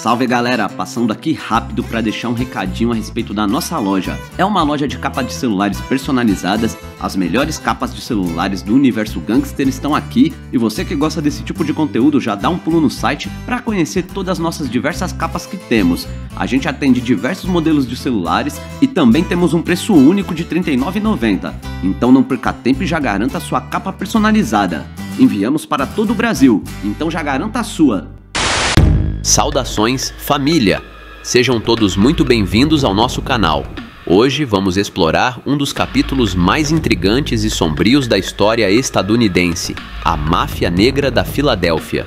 Salve galera, passando aqui rápido para deixar um recadinho a respeito da nossa loja. É uma loja de capa de celulares personalizadas, as melhores capas de celulares do universo gangster estão aqui e você que gosta desse tipo de conteúdo já dá um pulo no site para conhecer todas as nossas diversas capas que temos. A gente atende diversos modelos de celulares e também temos um preço único de R$ 39,90, então não perca tempo e já garanta a sua capa personalizada. Enviamos para todo o Brasil, então já garanta a sua. Saudações, família! Sejam todos muito bem-vindos ao nosso canal. Hoje vamos explorar um dos capítulos mais intrigantes e sombrios da história estadunidense, a Máfia Negra da Filadélfia.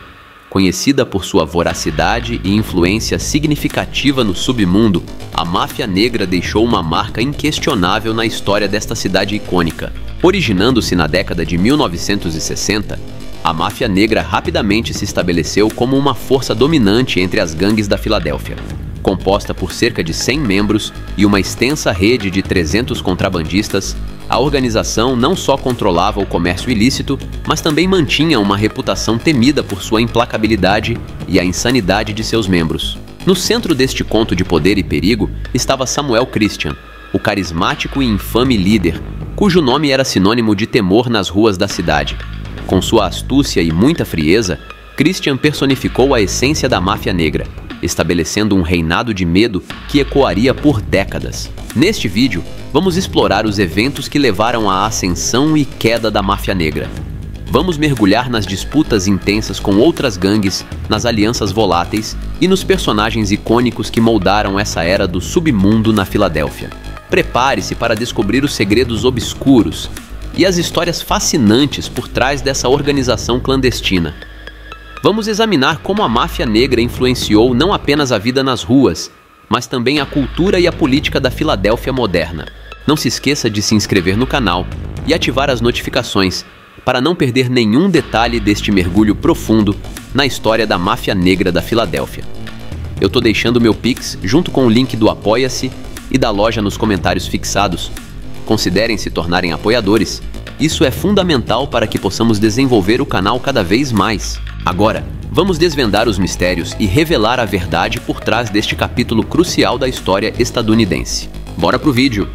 Conhecida por sua voracidade e influência significativa no submundo, a Máfia Negra deixou uma marca inquestionável na história desta cidade icônica. Originando-se na década de 1960, a Máfia Negra rapidamente se estabeleceu como uma força dominante entre as gangues da Filadélfia. Composta por cerca de 100 membros e uma extensa rede de 300 contrabandistas, a organização não só controlava o comércio ilícito, mas também mantinha uma reputação temida por sua implacabilidade e a insanidade de seus membros. No centro deste conto de poder e perigo estava Samuel Christian, o carismático e infame líder, cujo nome era sinônimo de temor nas ruas da cidade. Com sua astúcia e muita frieza, Christian personificou a essência da máfia negra, estabelecendo um reinado de medo que ecoaria por décadas. Neste vídeo, vamos explorar os eventos que levaram à ascensão e queda da máfia negra. Vamos mergulhar nas disputas intensas com outras gangues, nas alianças voláteis e nos personagens icônicos que moldaram essa era do submundo na Filadélfia. Prepare-se para descobrir os segredos obscuros e as histórias fascinantes por trás dessa organização clandestina. Vamos examinar como a máfia negra influenciou não apenas a vida nas ruas, mas também a cultura e a política da Filadélfia moderna. Não se esqueça de se inscrever no canal e ativar as notificações para não perder nenhum detalhe deste mergulho profundo na história da máfia negra da Filadélfia. Eu tô deixando meu Pix junto com o link do Apoia-se e da loja nos comentários fixados. Considerem se tornarem apoiadores. Isso é fundamental para que possamos desenvolver o canal cada vez mais. Agora, vamos desvendar os mistérios e revelar a verdade por trás deste capítulo crucial da história estadunidense. Bora pro vídeo!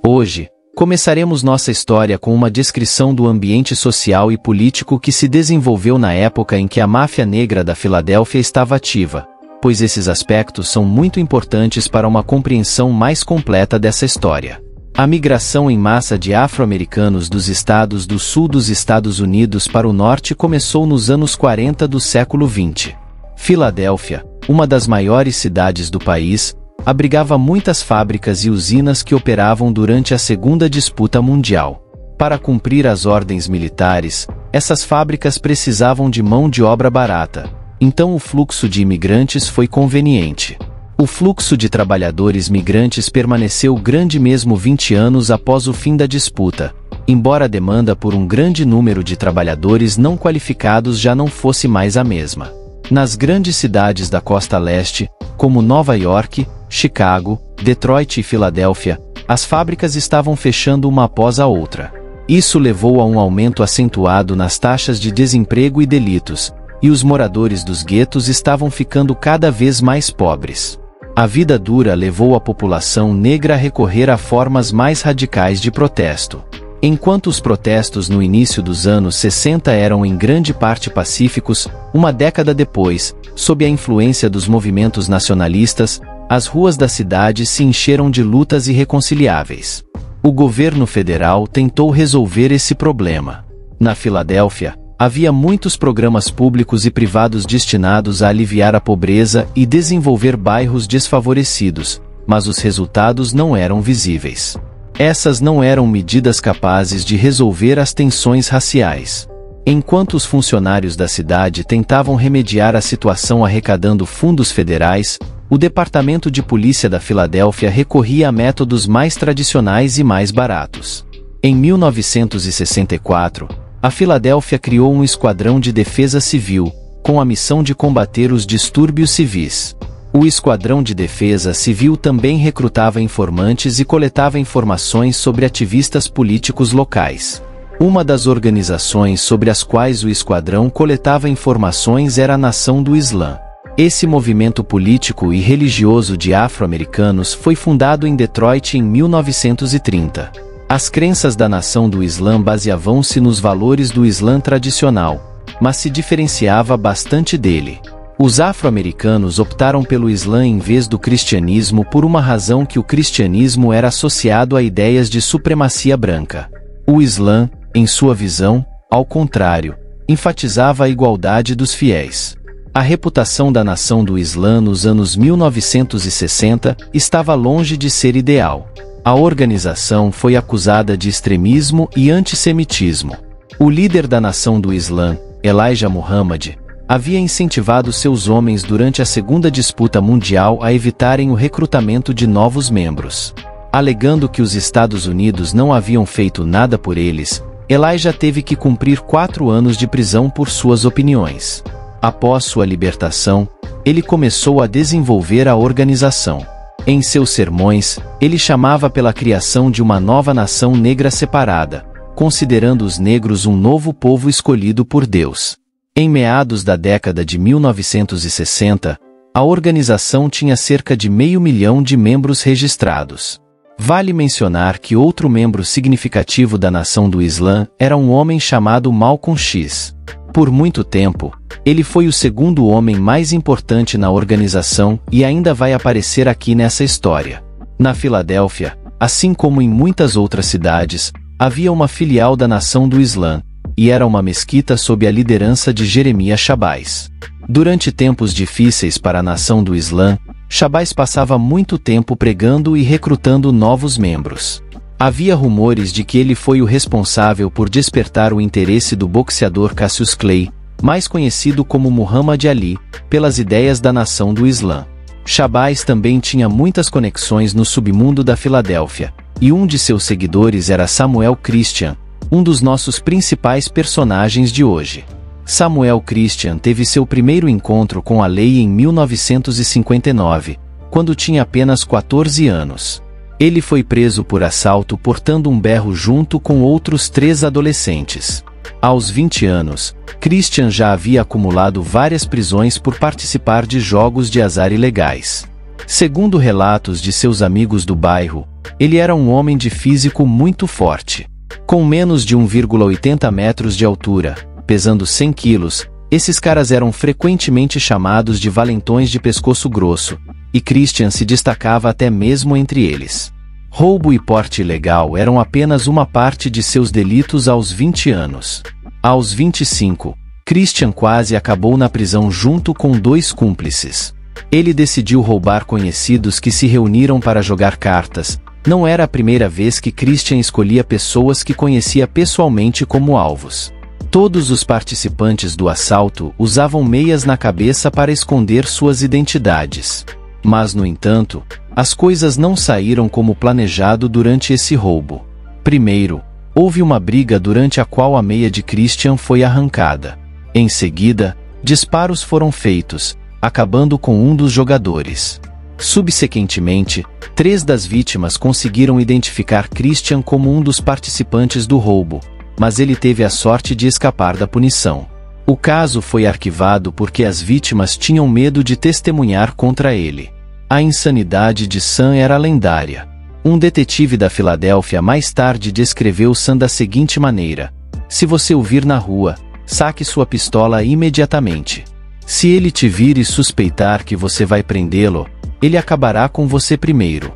Hoje, começaremos nossa história com uma descrição do ambiente social e político que se desenvolveu na época em que a máfia negra da Filadélfia estava ativa, pois esses aspectos são muito importantes para uma compreensão mais completa dessa história. A migração em massa de afro-americanos dos estados do sul dos Estados Unidos para o norte começou nos anos 40 do século XX. Filadélfia, uma das maiores cidades do país, abrigava muitas fábricas e usinas que operavam durante a Segunda Disputa Mundial. Para cumprir as ordens militares, essas fábricas precisavam de mão de obra barata, então o fluxo de imigrantes foi conveniente. O fluxo de trabalhadores migrantes permaneceu grande mesmo 20 anos após o fim da disputa, embora a demanda por um grande número de trabalhadores não qualificados já não fosse mais a mesma. Nas grandes cidades da costa leste, como Nova York, Chicago, Detroit e Filadélfia, as fábricas estavam fechando uma após a outra. Isso levou a um aumento acentuado nas taxas de desemprego e delitos, e os moradores dos guetos estavam ficando cada vez mais pobres. A vida dura levou a população negra a recorrer a formas mais radicais de protesto. Enquanto os protestos no início dos anos 60 eram em grande parte pacíficos, uma década depois, sob a influência dos movimentos nacionalistas, as ruas da cidade se encheram de lutas irreconciliáveis. O governo federal tentou resolver esse problema. Na Filadélfia, havia muitos programas públicos e privados destinados a aliviar a pobreza e desenvolver bairros desfavorecidos, mas os resultados não eram visíveis. Essas não eram medidas capazes de resolver as tensões raciais. Enquanto os funcionários da cidade tentavam remediar a situação arrecadando fundos federais, o Departamento de Polícia da Filadélfia recorria a métodos mais tradicionais e mais baratos. Em 1964, a Filadélfia criou um esquadrão de defesa civil, com a missão de combater os distúrbios civis. O Esquadrão de Defesa Civil também recrutava informantes e coletava informações sobre ativistas políticos locais. Uma das organizações sobre as quais o esquadrão coletava informações era a Nação do Islã. Esse movimento político e religioso de afro-americanos foi fundado em Detroit em 1930. As crenças da Nação do Islã baseavam-se nos valores do Islã tradicional, mas se diferenciava bastante dele. Os afro-americanos optaram pelo Islã em vez do cristianismo por uma razão que o cristianismo era associado a ideias de supremacia branca. O Islã, em sua visão, ao contrário, enfatizava a igualdade dos fiéis. A reputação da Nação do Islã nos anos 1960 estava longe de ser ideal. A organização foi acusada de extremismo e antissemitismo. O líder da Nação do Islã, Elijah Muhammad, havia incentivado seus homens durante a Segunda Disputa Mundial a evitarem o recrutamento de novos membros. Alegando que os Estados Unidos não haviam feito nada por eles, Elijah teve que cumprir 4 anos de prisão por suas opiniões. Após sua libertação, ele começou a desenvolver a organização. Em seus sermões, ele chamava pela criação de uma nova nação negra separada, considerando os negros um novo povo escolhido por Deus. Em meados da década de 1960, a organização tinha cerca de 500 mil de membros registrados. Vale mencionar que outro membro significativo da Nação do Islã era um homem chamado Malcolm X. Por muito tempo, ele foi o segundo homem mais importante na organização e ainda vai aparecer aqui nessa história. Na Filadélfia, assim como em muitas outras cidades, havia uma filial da Nação do Islã, e era uma mesquita sob a liderança de Jeremias Shabazz. Durante tempos difíceis para a Nação do Islã, Shabazz passava muito tempo pregando e recrutando novos membros. Havia rumores de que ele foi o responsável por despertar o interesse do boxeador Cassius Clay, mais conhecido como Muhammad Ali, pelas ideias da Nação do Islã. Shabazz também tinha muitas conexões no submundo da Filadélfia, e um de seus seguidores era Samuel Christian, um dos nossos principais personagens de hoje. Samuel Christian teve seu primeiro encontro com a lei em 1959, quando tinha apenas 14 anos. Ele foi preso por assalto portando um berro junto com outros 3 adolescentes. Aos 20 anos, Christian já havia acumulado várias prisões por participar de jogos de azar ilegais. Segundo relatos de seus amigos do bairro, ele era um homem de físico muito forte. Com menos de 1,80 metros de altura, pesando 100 quilos, esses caras eram frequentemente chamados de valentões de pescoço grosso, e Christian se destacava até mesmo entre eles. Roubo e porte ilegal eram apenas uma parte de seus delitos aos 20 anos. Aos 25, Christian quase acabou na prisão junto com 2 cúmplices. Ele decidiu roubar conhecidos que se reuniram para jogar cartas. Não era a primeira vez que Christian escolhia pessoas que conhecia pessoalmente como alvos. Todos os participantes do assalto usavam meias na cabeça para esconder suas identidades. Mas, no entanto, as coisas não saíram como planejado durante esse roubo. Primeiro, houve uma briga durante a qual a meia de Christian foi arrancada. Em seguida, disparos foram feitos, acabando com um dos jogadores. Subsequentemente, 3 das vítimas conseguiram identificar Christian como um dos participantes do roubo, mas ele teve a sorte de escapar da punição. O caso foi arquivado porque as vítimas tinham medo de testemunhar contra ele. A insanidade de Sam era lendária. Um detetive da Filadélfia mais tarde descreveu Sam da seguinte maneira: se você o vir na rua, saque sua pistola imediatamente. Se ele te vir e suspeitar que você vai prendê-lo, ele acabará com você primeiro.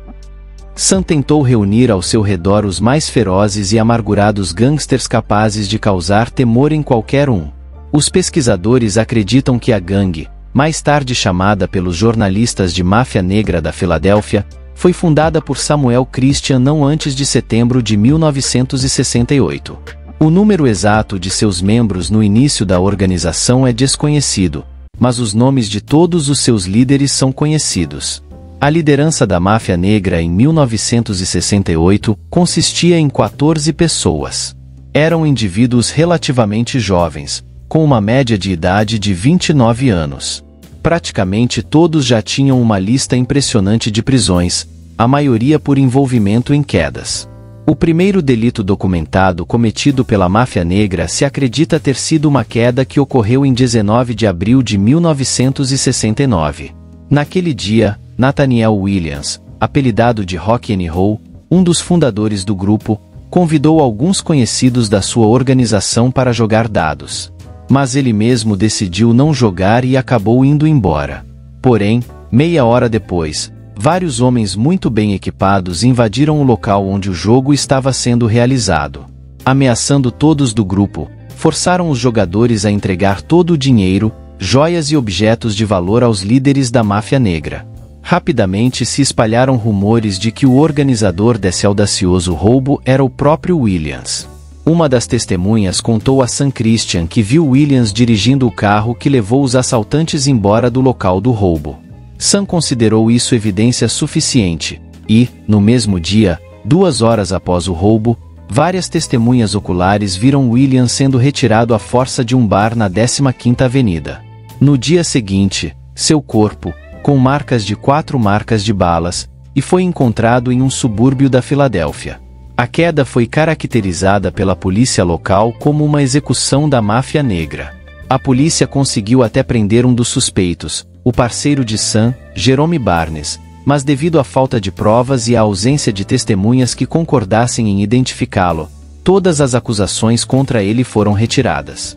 Sam tentou reunir ao seu redor os mais ferozes e amargurados gangsters capazes de causar temor em qualquer um. Os pesquisadores acreditam que a gangue, mais tarde chamada pelos jornalistas de Máfia Negra da Filadélfia, foi fundada por Samuel Christian não antes de setembro de 1968. O número exato de seus membros no início da organização é desconhecido, mas os nomes de todos os seus líderes são conhecidos. A liderança da Máfia Negra em 1968 consistia em 14 pessoas. Eram indivíduos relativamente jovens, com uma média de idade de 29 anos. Praticamente todos já tinham uma lista impressionante de prisões, a maioria por envolvimento em quedas. O primeiro delito documentado cometido pela máfia negra se acredita ter sido uma queda que ocorreu em 19 de abril de 1969. Naquele dia, Nathaniel Williams, apelidado de Rock and Roll, um dos fundadores do grupo, convidou alguns conhecidos da sua organização para jogar dados. Mas ele mesmo decidiu não jogar e acabou indo embora. Porém, meia hora depois, vários homens muito bem equipados invadiram o local onde o jogo estava sendo realizado. Ameaçando todos do grupo, forçaram os jogadores a entregar todo o dinheiro, joias e objetos de valor aos líderes da máfia negra. Rapidamente se espalharam rumores de que o organizador desse audacioso roubo era o próprio Williams. Uma das testemunhas contou a Sam Christian que viu Williams dirigindo o carro que levou os assaltantes embora do local do roubo. Sam considerou isso evidência suficiente, e, no mesmo dia, 2 horas após o roubo, várias testemunhas oculares viram Williams sendo retirado à força de um bar na 15ª Avenida. No dia seguinte, seu corpo, com marcas de 4 marcas de balas, e foi encontrado em um subúrbio da Filadélfia. A queda foi caracterizada pela polícia local como uma execução da máfia negra. A polícia conseguiu até prender um dos suspeitos, o parceiro de Sam, Jerome Barnes, mas devido à falta de provas e à ausência de testemunhas que concordassem em identificá-lo, todas as acusações contra ele foram retiradas.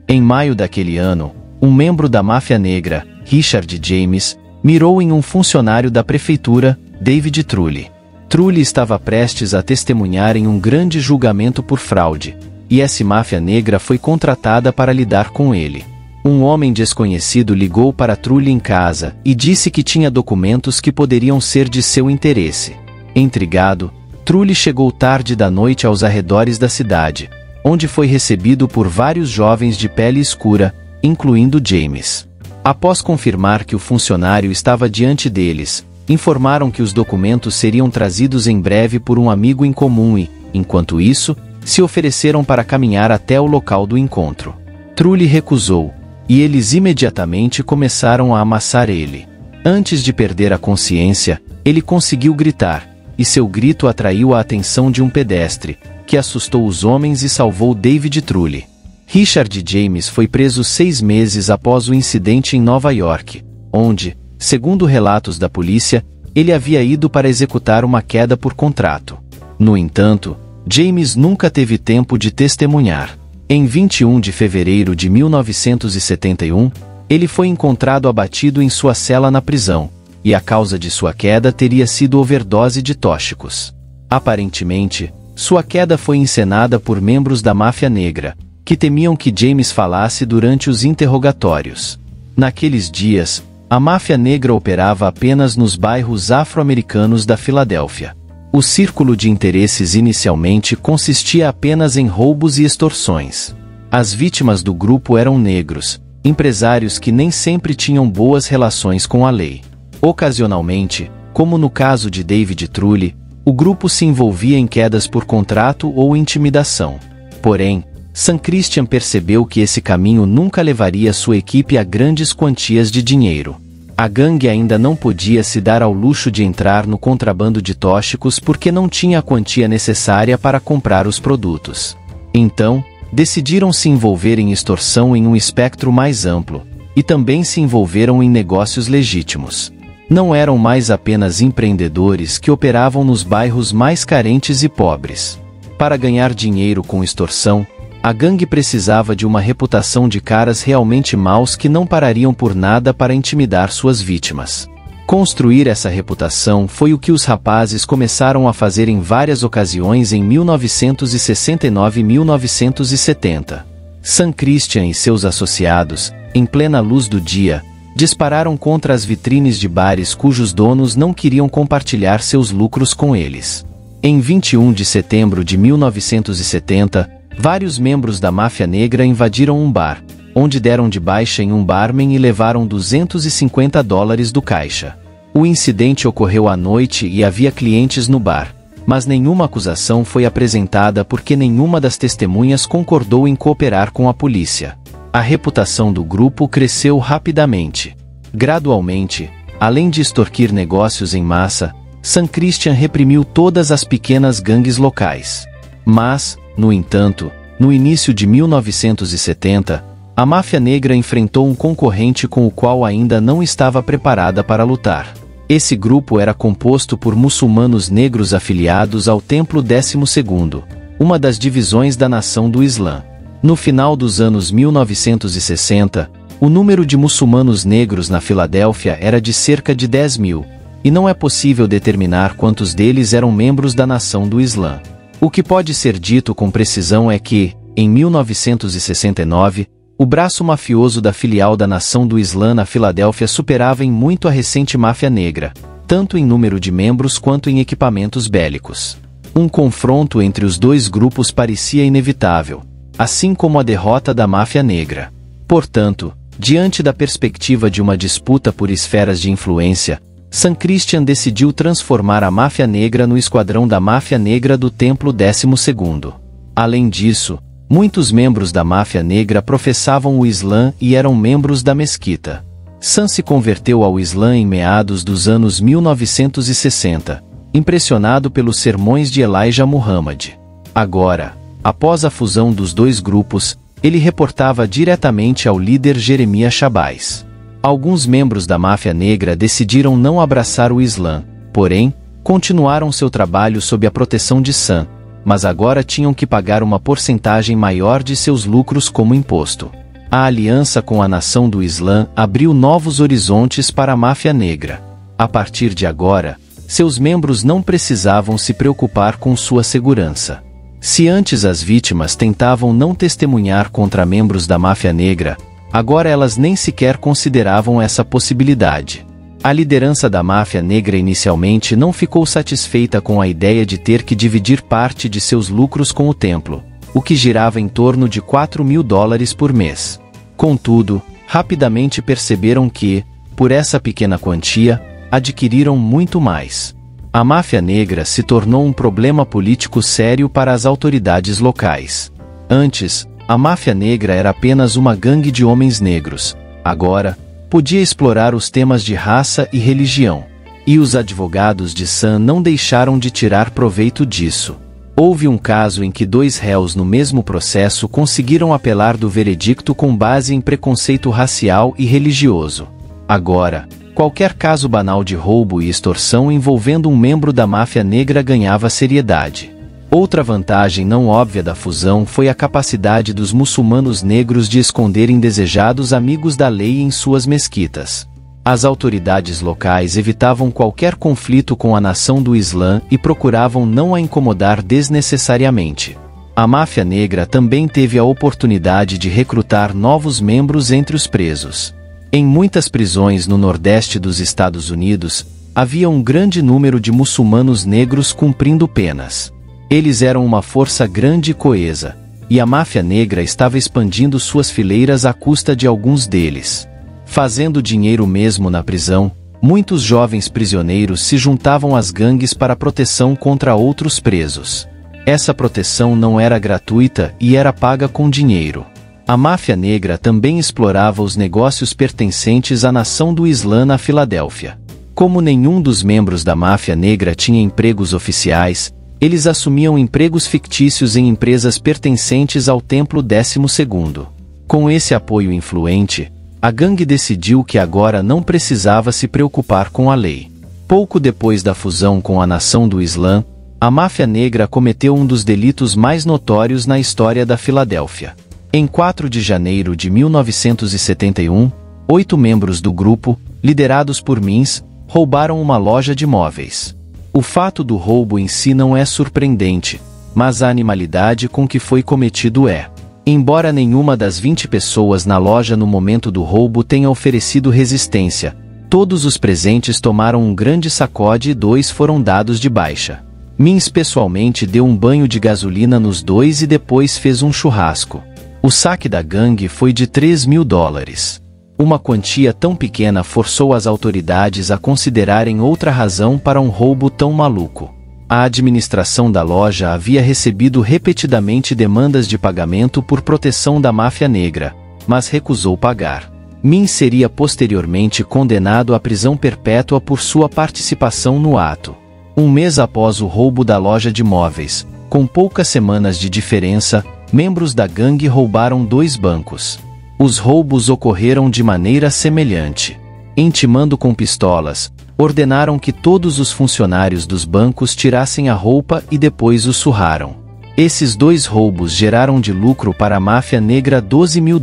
Em maio daquele ano, um membro da máfia negra, Richard James, mirou em um funcionário da prefeitura, David Trulli. Trulli estava prestes a testemunhar em um grande julgamento por fraude, e essa máfia negra foi contratada para lidar com ele. Um homem desconhecido ligou para Trulli em casa e disse que tinha documentos que poderiam ser de seu interesse. Intrigado, Trulli chegou tarde da noite aos arredores da cidade, onde foi recebido por vários jovens de pele escura, incluindo James. Após confirmar que o funcionário estava diante deles, informaram que os documentos seriam trazidos em breve por um amigo em comum e, enquanto isso, se ofereceram para caminhar até o local do encontro. Trulli recusou, e eles imediatamente começaram a amassar ele. Antes de perder a consciência, ele conseguiu gritar, e seu grito atraiu a atenção de um pedestre, que assustou os homens e salvou David Trulli. Richard James foi preso 6 meses após o incidente em Nova York, onde, segundo relatos da polícia, ele havia ido para executar uma queda por contrato. No entanto, James nunca teve tempo de testemunhar. Em 21 de fevereiro de 1971, ele foi encontrado abatido em sua cela na prisão, e a causa de sua queda teria sido overdose de tóxicos. Aparentemente, sua queda foi encenada por membros da máfia negra, que temiam que James falasse durante os interrogatórios. Naqueles dias, a máfia negra operava apenas nos bairros afro-americanos da Filadélfia. O círculo de interesses inicialmente consistia apenas em roubos e extorsões. As vítimas do grupo eram negros, empresários que nem sempre tinham boas relações com a lei. Ocasionalmente, como no caso de David Trulli, o grupo se envolvia em quedas por contrato ou intimidação. Porém, Sam Christian percebeu que esse caminho nunca levaria sua equipe a grandes quantias de dinheiro. A gangue ainda não podia se dar ao luxo de entrar no contrabando de tóxicos porque não tinha a quantia necessária para comprar os produtos. Então, decidiram se envolver em extorsão em um espectro mais amplo, e também se envolveram em negócios legítimos. Não eram mais apenas empreendedores que operavam nos bairros mais carentes e pobres. Para ganhar dinheiro com extorsão, a gangue precisava de uma reputação de caras realmente maus que não parariam por nada para intimidar suas vítimas. Construir essa reputação foi o que os rapazes começaram a fazer em várias ocasiões em 1969 e 1970. Sam Christian e seus associados, em plena luz do dia, dispararam contra as vitrines de bares cujos donos não queriam compartilhar seus lucros com eles. Em 21 de setembro de 1970, vários membros da máfia negra invadiram um bar, onde deram de baixa em um barman e levaram $250 do caixa. O incidente ocorreu à noite e havia clientes no bar, mas nenhuma acusação foi apresentada porque nenhuma das testemunhas concordou em cooperar com a polícia. A reputação do grupo cresceu rapidamente. Gradualmente, além de extorquir negócios em massa, San Christian reprimiu todas as pequenas gangues locais. Mas, no entanto, no início de 1970, a máfia negra enfrentou um concorrente com o qual ainda não estava preparada para lutar. Esse grupo era composto por muçulmanos negros afiliados ao Templo 12º, uma das divisões da Nação do Islã. No final dos anos 1960, o número de muçulmanos negros na Filadélfia era de cerca de 10 mil, e não é possível determinar quantos deles eram membros da Nação do Islã. O que pode ser dito com precisão é que, em 1969, o braço mafioso da filial da Nação do Islã na Filadélfia superava em muito a recente máfia negra, tanto em número de membros quanto em equipamentos bélicos. Um confronto entre os dois grupos parecia inevitável, assim como a derrota da máfia negra. Portanto, diante da perspectiva de uma disputa por esferas de influência, San Christian decidiu transformar a máfia negra no esquadrão da máfia negra do Templo 12º. Além disso, muitos membros da máfia negra professavam o Islã e eram membros da mesquita. San se converteu ao Islã em meados dos anos 1960, impressionado pelos sermões de Elijah Muhammad. Agora, após a fusão dos dois grupos, ele reportava diretamente ao líder Jeremias Shabazz. Alguns membros da máfia negra decidiram não abraçar o Islã, porém, continuaram seu trabalho sob a proteção de San, mas agora tinham que pagar uma porcentagem maior de seus lucros como imposto. A aliança com a Nação do Islã abriu novos horizontes para a máfia negra. A partir de agora, seus membros não precisavam se preocupar com sua segurança. Se antes as vítimas tentavam não testemunhar contra membros da máfia negra, agora elas nem sequer consideravam essa possibilidade. A liderança da máfia negra inicialmente não ficou satisfeita com a ideia de ter que dividir parte de seus lucros com o templo, o que girava em torno de $4.000 por mês. Contudo, rapidamente perceberam que, por essa pequena quantia, adquiriram muito mais. A máfia negra se tornou um problema político sério para as autoridades locais. Antes, a máfia negra era apenas uma gangue de homens negros. Agora, podia explorar os temas de raça e religião. E os advogados de San não deixaram de tirar proveito disso. Houve um caso em que 2 réus no mesmo processo conseguiram apelar do veredicto com base em preconceito racial e religioso. Agora, qualquer caso banal de roubo e extorsão envolvendo um membro da máfia negra ganhava seriedade. Outra vantagem não óbvia da fusão foi a capacidade dos muçulmanos negros de esconder indesejados amigos da lei em suas mesquitas. As autoridades locais evitavam qualquer conflito com a Nação do Islã e procuravam não a incomodar desnecessariamente. A máfia negra também teve a oportunidade de recrutar novos membros entre os presos. Em muitas prisões no nordeste dos Estados Unidos, havia um grande número de muçulmanos negros cumprindo penas. Eles eram uma força grande e coesa, e a máfia negra estava expandindo suas fileiras à custa de alguns deles. Fazendo dinheiro mesmo na prisão, muitos jovens prisioneiros se juntavam às gangues para proteção contra outros presos. Essa proteção não era gratuita e era paga com dinheiro. A máfia negra também explorava os negócios pertencentes à Nação do Islã na Filadélfia. Como nenhum dos membros da máfia negra tinha empregos oficiais, eles assumiam empregos fictícios em empresas pertencentes ao Templo 12º. Com esse apoio influente, a gangue decidiu que agora não precisava se preocupar com a lei. Pouco depois da fusão com a Nação do Islã, a máfia negra cometeu um dos delitos mais notórios na história da Filadélfia. Em 4 de janeiro de 1971, 8 membros do grupo, liderados por Mins, roubaram uma loja de móveis. O fato do roubo em si não é surpreendente, mas a animalidade com que foi cometido é. Embora nenhuma das 20 pessoas na loja no momento do roubo tenha oferecido resistência, todos os presentes tomaram um grande sacode e 2 foram dados de baixa. Mins pessoalmente deu um banho de gasolina nos 2 e depois fez um churrasco. O saque da gangue foi de $3.000. Uma quantia tão pequena forçou as autoridades a considerarem outra razão para um roubo tão maluco. A administração da loja havia recebido repetidamente demandas de pagamento por proteção da máfia negra, mas recusou pagar. Min seria posteriormente condenado à prisão perpétua por sua participação no ato. Um mês após o roubo da loja de móveis, com poucas semanas de diferença, membros da gangue roubaram 2 bancos. Os roubos ocorreram de maneira semelhante. Intimando com pistolas, ordenaram que todos os funcionários dos bancos tirassem a roupa e depois os surraram. Esses 2 roubos geraram de lucro para a máfia negra $12 mil.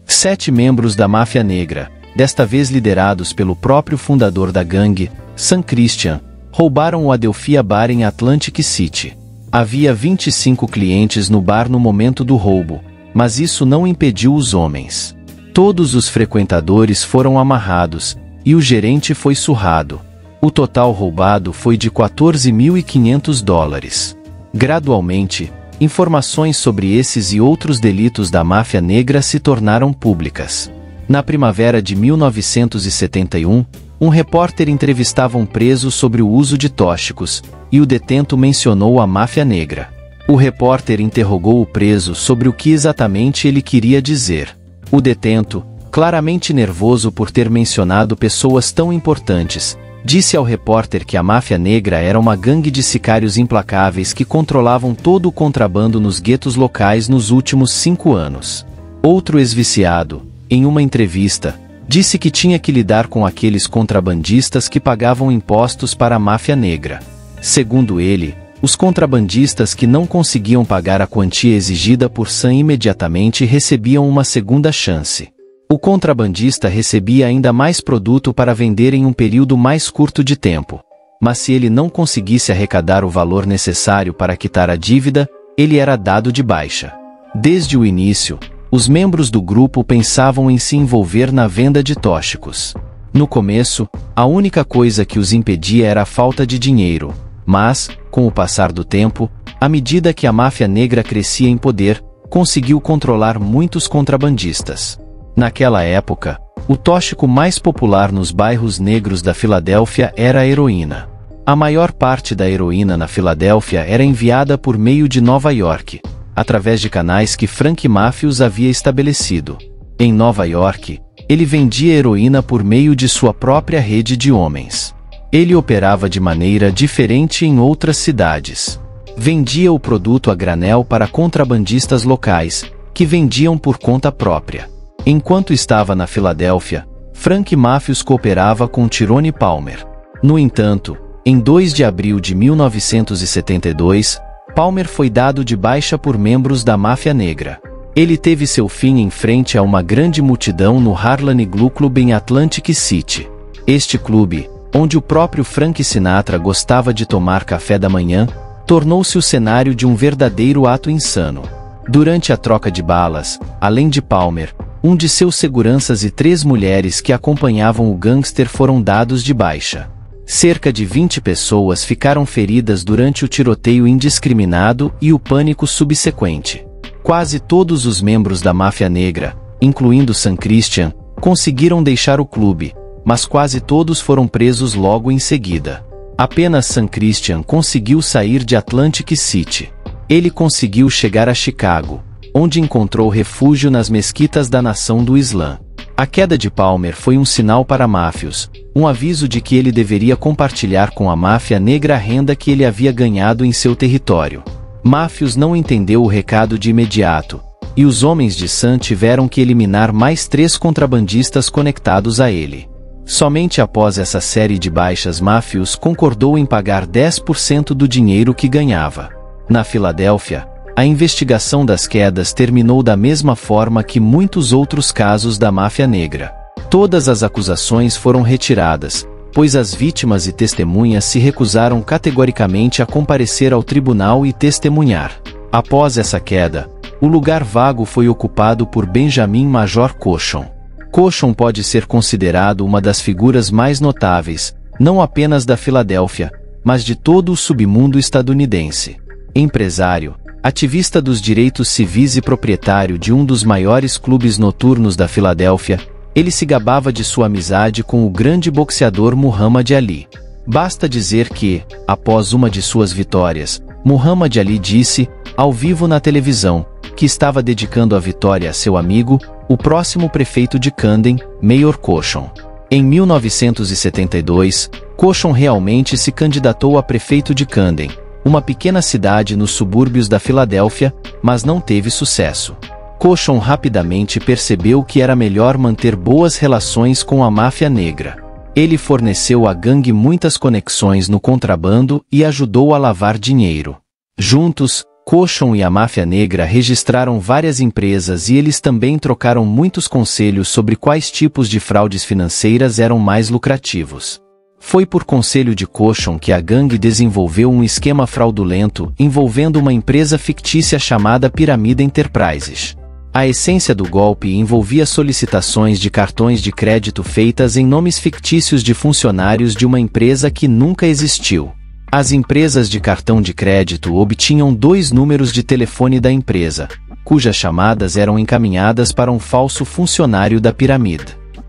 7 membros da máfia negra, desta vez liderados pelo próprio fundador da gangue, Sam Christian, roubaram o Adelphia Bar em Atlantic City. Havia 25 clientes no bar no momento do roubo, mas isso não impediu os homens. Todos os frequentadores foram amarrados, e o gerente foi surrado. O total roubado foi de $14.500. Gradualmente, informações sobre esses e outros delitos da máfia negra se tornaram públicas. Na primavera de 1971, um repórter entrevistava um preso sobre o uso de tóxicos, e o detento mencionou a máfia negra. O repórter interrogou o preso sobre o que exatamente ele queria dizer. O detento, claramente nervoso por ter mencionado pessoas tão importantes, disse ao repórter que a máfia negra era uma gangue de sicários implacáveis que controlavam todo o contrabando nos guetos locais nos últimos 5 anos. Outro ex-viciado, em uma entrevista, disse que tinha que lidar com aqueles contrabandistas que pagavam impostos para a máfia negra. Segundo ele, os contrabandistas que não conseguiam pagar a quantia exigida por Sam imediatamente recebiam uma segunda chance. O contrabandista recebia ainda mais produto para vender em um período mais curto de tempo. Mas se ele não conseguisse arrecadar o valor necessário para quitar a dívida, ele era dado de baixa. Desde o início, os membros do grupo pensavam em se envolver na venda de tóxicos. No começo, a única coisa que os impedia era a falta de dinheiro, mas, com o passar do tempo, à medida que a máfia negra crescia em poder, conseguiu controlar muitos contrabandistas. Naquela época, o tóxico mais popular nos bairros negros da Filadélfia era a heroína. A maior parte da heroína na Filadélfia era enviada por meio de Nova York, através de canais que Frank Matthews havia estabelecido. Em Nova York, ele vendia heroína por meio de sua própria rede de homens. Ele operava de maneira diferente em outras cidades. Vendia o produto a granel para contrabandistas locais, que vendiam por conta própria. Enquanto estava na Filadélfia, Frank Matthews cooperava com Tyrone Palmer. No entanto, em 2 de abril de 1972, Palmer foi dado de baixa por membros da máfia negra. Ele teve seu fim em frente a uma grande multidão no Harlem Glue Club em Atlantic City. Este clube, onde o próprio Frank Sinatra gostava de tomar café da manhã, tornou-se o cenário de um verdadeiro ato insano. Durante a troca de balas, além de Palmer, um de seus seguranças e 3 mulheres que acompanhavam o gangster foram dados de baixa. Cerca de 20 pessoas ficaram feridas durante o tiroteio indiscriminado e o pânico subsequente. Quase todos os membros da máfia negra, incluindo Sam Christian, conseguiram deixar o clube, mas quase todos foram presos logo em seguida. Apenas Sam Christian conseguiu sair de Atlantic City. Ele conseguiu chegar a Chicago, onde encontrou refúgio nas mesquitas da Nação do Islã. A queda de Palmer foi um sinal para Matthews, um aviso de que ele deveria compartilhar com a máfia negra a renda que ele havia ganhado em seu território. Matthews não entendeu o recado de imediato, e os homens de Sam tiveram que eliminar mais 3 contrabandistas conectados a ele. Somente após essa série de baixas Matthews concordou em pagar 10% do dinheiro que ganhava. Na Filadélfia, a investigação das quedas terminou da mesma forma que muitos outros casos da máfia negra. Todas as acusações foram retiradas, pois as vítimas e testemunhas se recusaram categoricamente a comparecer ao tribunal e testemunhar. Após essa queda, o lugar vago foi ocupado por Benjamin Major Cochon. Cochon pode ser considerado uma das figuras mais notáveis, não apenas da Filadélfia, mas de todo o submundo estadunidense. Empresário, ativista dos direitos civis e proprietário de um dos maiores clubes noturnos da Filadélfia, ele se gabava de sua amizade com o grande boxeador Muhammad Ali. Basta dizer que, após uma de suas vitórias, Muhammad Ali disse: ao vivo na televisão, que estava dedicando a vitória a seu amigo, o próximo prefeito de Camden, Mayor Cochon. Em 1972, Cochon realmente se candidatou a prefeito de Camden, uma pequena cidade nos subúrbios da Filadélfia, mas não teve sucesso. Cochon rapidamente percebeu que era melhor manter boas relações com a máfia negra. Ele forneceu à gangue muitas conexões no contrabando e ajudou a lavar dinheiro. Juntos, Cochon e a máfia negra registraram várias empresas e eles também trocaram muitos conselhos sobre quais tipos de fraudes financeiras eram mais lucrativos. Foi por conselho de Cochon que a gangue desenvolveu um esquema fraudulento envolvendo uma empresa fictícia chamada Pyramid Enterprises. A essência do golpe envolvia solicitações de cartões de crédito feitas em nomes fictícios de funcionários de uma empresa que nunca existiu. As empresas de cartão de crédito obtinham 2 números de telefone da empresa, cujas chamadas eram encaminhadas para um falso funcionário da Pyramid.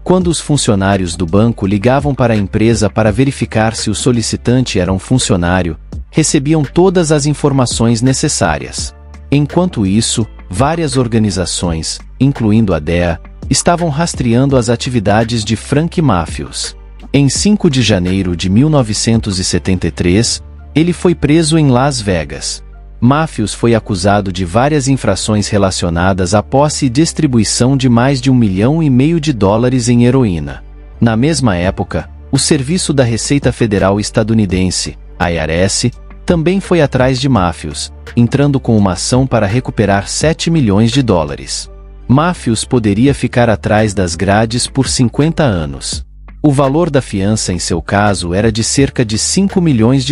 Quando os funcionários do banco ligavam para a empresa para verificar se o solicitante era um funcionário, recebiam todas as informações necessárias. Enquanto isso, várias organizações, incluindo a DEA, estavam rastreando as atividades de Frank Matthews. Em 5 de janeiro de 1973, ele foi preso em Las Vegas. Matthews foi acusado de várias infrações relacionadas à posse e distribuição de mais de $1,5 milhão em heroína. Na mesma época, o Serviço da Receita Federal estadunidense, IRS, também foi atrás de Matthews, entrando com uma ação para recuperar $7 milhões. Matthews poderia ficar atrás das grades por 50 anos. O valor da fiança em seu caso era de cerca de $5 milhões,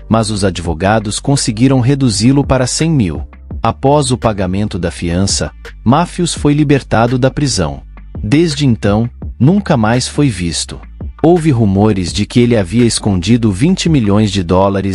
mas os advogados conseguiram reduzi-lo para 100 mil. Após o pagamento da fiança, Matthews foi libertado da prisão. Desde então, nunca mais foi visto. Houve rumores de que ele havia escondido $20 milhões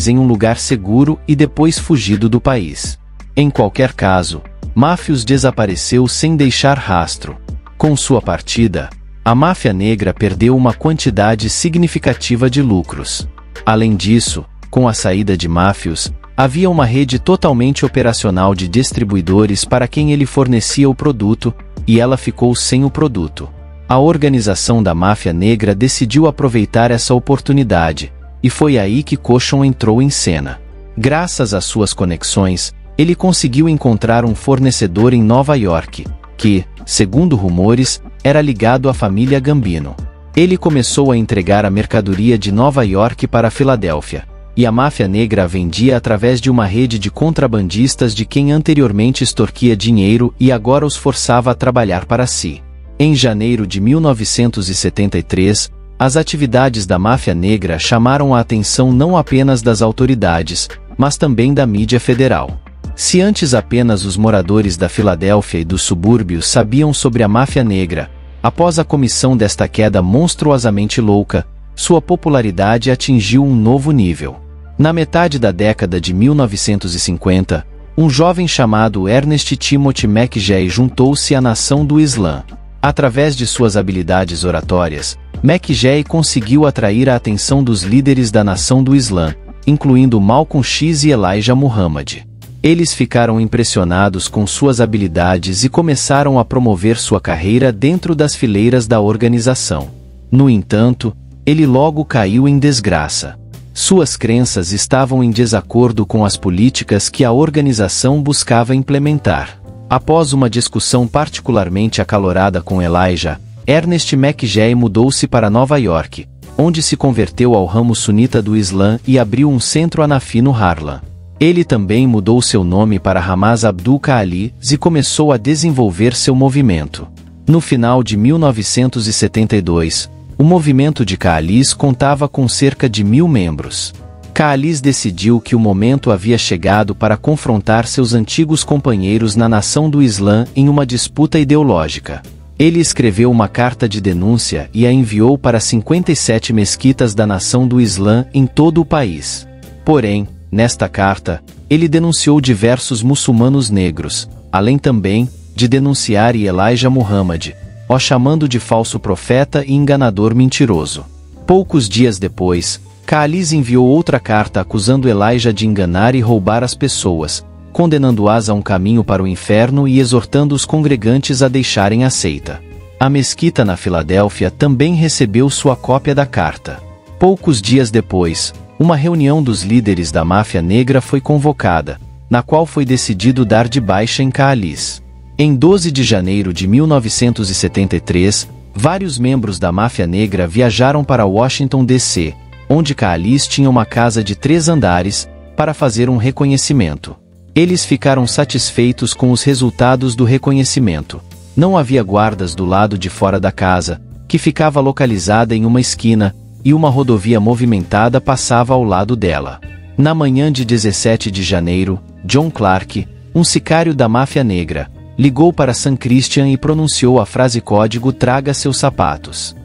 em um lugar seguro e depois fugido do país. Em qualquer caso, Matthews desapareceu sem deixar rastro. Com sua partida, a máfia negra perdeu uma quantidade significativa de lucros. Além disso, com a saída de Matthews, havia uma rede totalmente operacional de distribuidores para quem ele fornecia o produto, e ela ficou sem o produto. A organização da máfia negra decidiu aproveitar essa oportunidade, e foi aí que Cochon entrou em cena. Graças às suas conexões, ele conseguiu encontrar um fornecedor em Nova York, que, segundo rumores, era ligado à família Gambino. Ele começou a entregar a mercadoria de Nova York para Filadélfia, e a máfia negra a vendia através de uma rede de contrabandistas de quem anteriormente extorquia dinheiro e agora os forçava a trabalhar para si. Em janeiro de 1973, as atividades da máfia negra chamaram a atenção não apenas das autoridades, mas também da mídia federal. Se antes apenas os moradores da Filadélfia e dos subúrbios sabiam sobre a máfia negra, após a comissão desta queda monstruosamente louca, sua popularidade atingiu um novo nível. Na metade da década de 1950, um jovem chamado Ernest Timothy McGee juntou-se à nação do Islã. Através de suas habilidades oratórias, McGee conseguiu atrair a atenção dos líderes da nação do Islã, incluindo Malcolm X e Elijah Muhammad. Eles ficaram impressionados com suas habilidades e começaram a promover sua carreira dentro das fileiras da organização. No entanto, ele logo caiu em desgraça. Suas crenças estavam em desacordo com as políticas que a organização buscava implementar. Após uma discussão particularmente acalorada com Elijah, Ernest McGee mudou-se para Nova York, onde se converteu ao ramo sunita do Islã e abriu um centro hanafi no Harlem. Ele também mudou seu nome para Hamaz Abdul Khalis e começou a desenvolver seu movimento. No final de 1972, o movimento de Khalis contava com cerca de 1.000 membros. Khalis decidiu que o momento havia chegado para confrontar seus antigos companheiros na nação do Islã em uma disputa ideológica. Ele escreveu uma carta de denúncia e a enviou para 57 mesquitas da nação do Islã em todo o país. Porém, nesta carta, ele denunciou diversos muçulmanos negros, além também de denunciar Elijah Muhammad, o chamando de falso profeta e enganador mentiroso. Poucos dias depois, Khalis enviou outra carta acusando Elijah de enganar e roubar as pessoas, condenando-as a um caminho para o inferno e exortando os congregantes a deixarem a seita. A mesquita na Filadélfia também recebeu sua cópia da carta. Poucos dias depois, uma reunião dos líderes da máfia negra foi convocada, na qual foi decidido dar de baixa em Kaalis. Em 12 de janeiro de 1973, vários membros da máfia negra viajaram para Washington, D.C., onde Kaalis tinha uma casa de 3 andares, para fazer um reconhecimento. Eles ficaram satisfeitos com os resultados do reconhecimento. Não havia guardas do lado de fora da casa, que ficava localizada em uma esquina, e uma rodovia movimentada passava ao lado dela. Na manhã de 17 de janeiro, John Clark, um sicário da máfia negra, ligou para Sam Christian e pronunciou a frase código "Traga seus sapatos".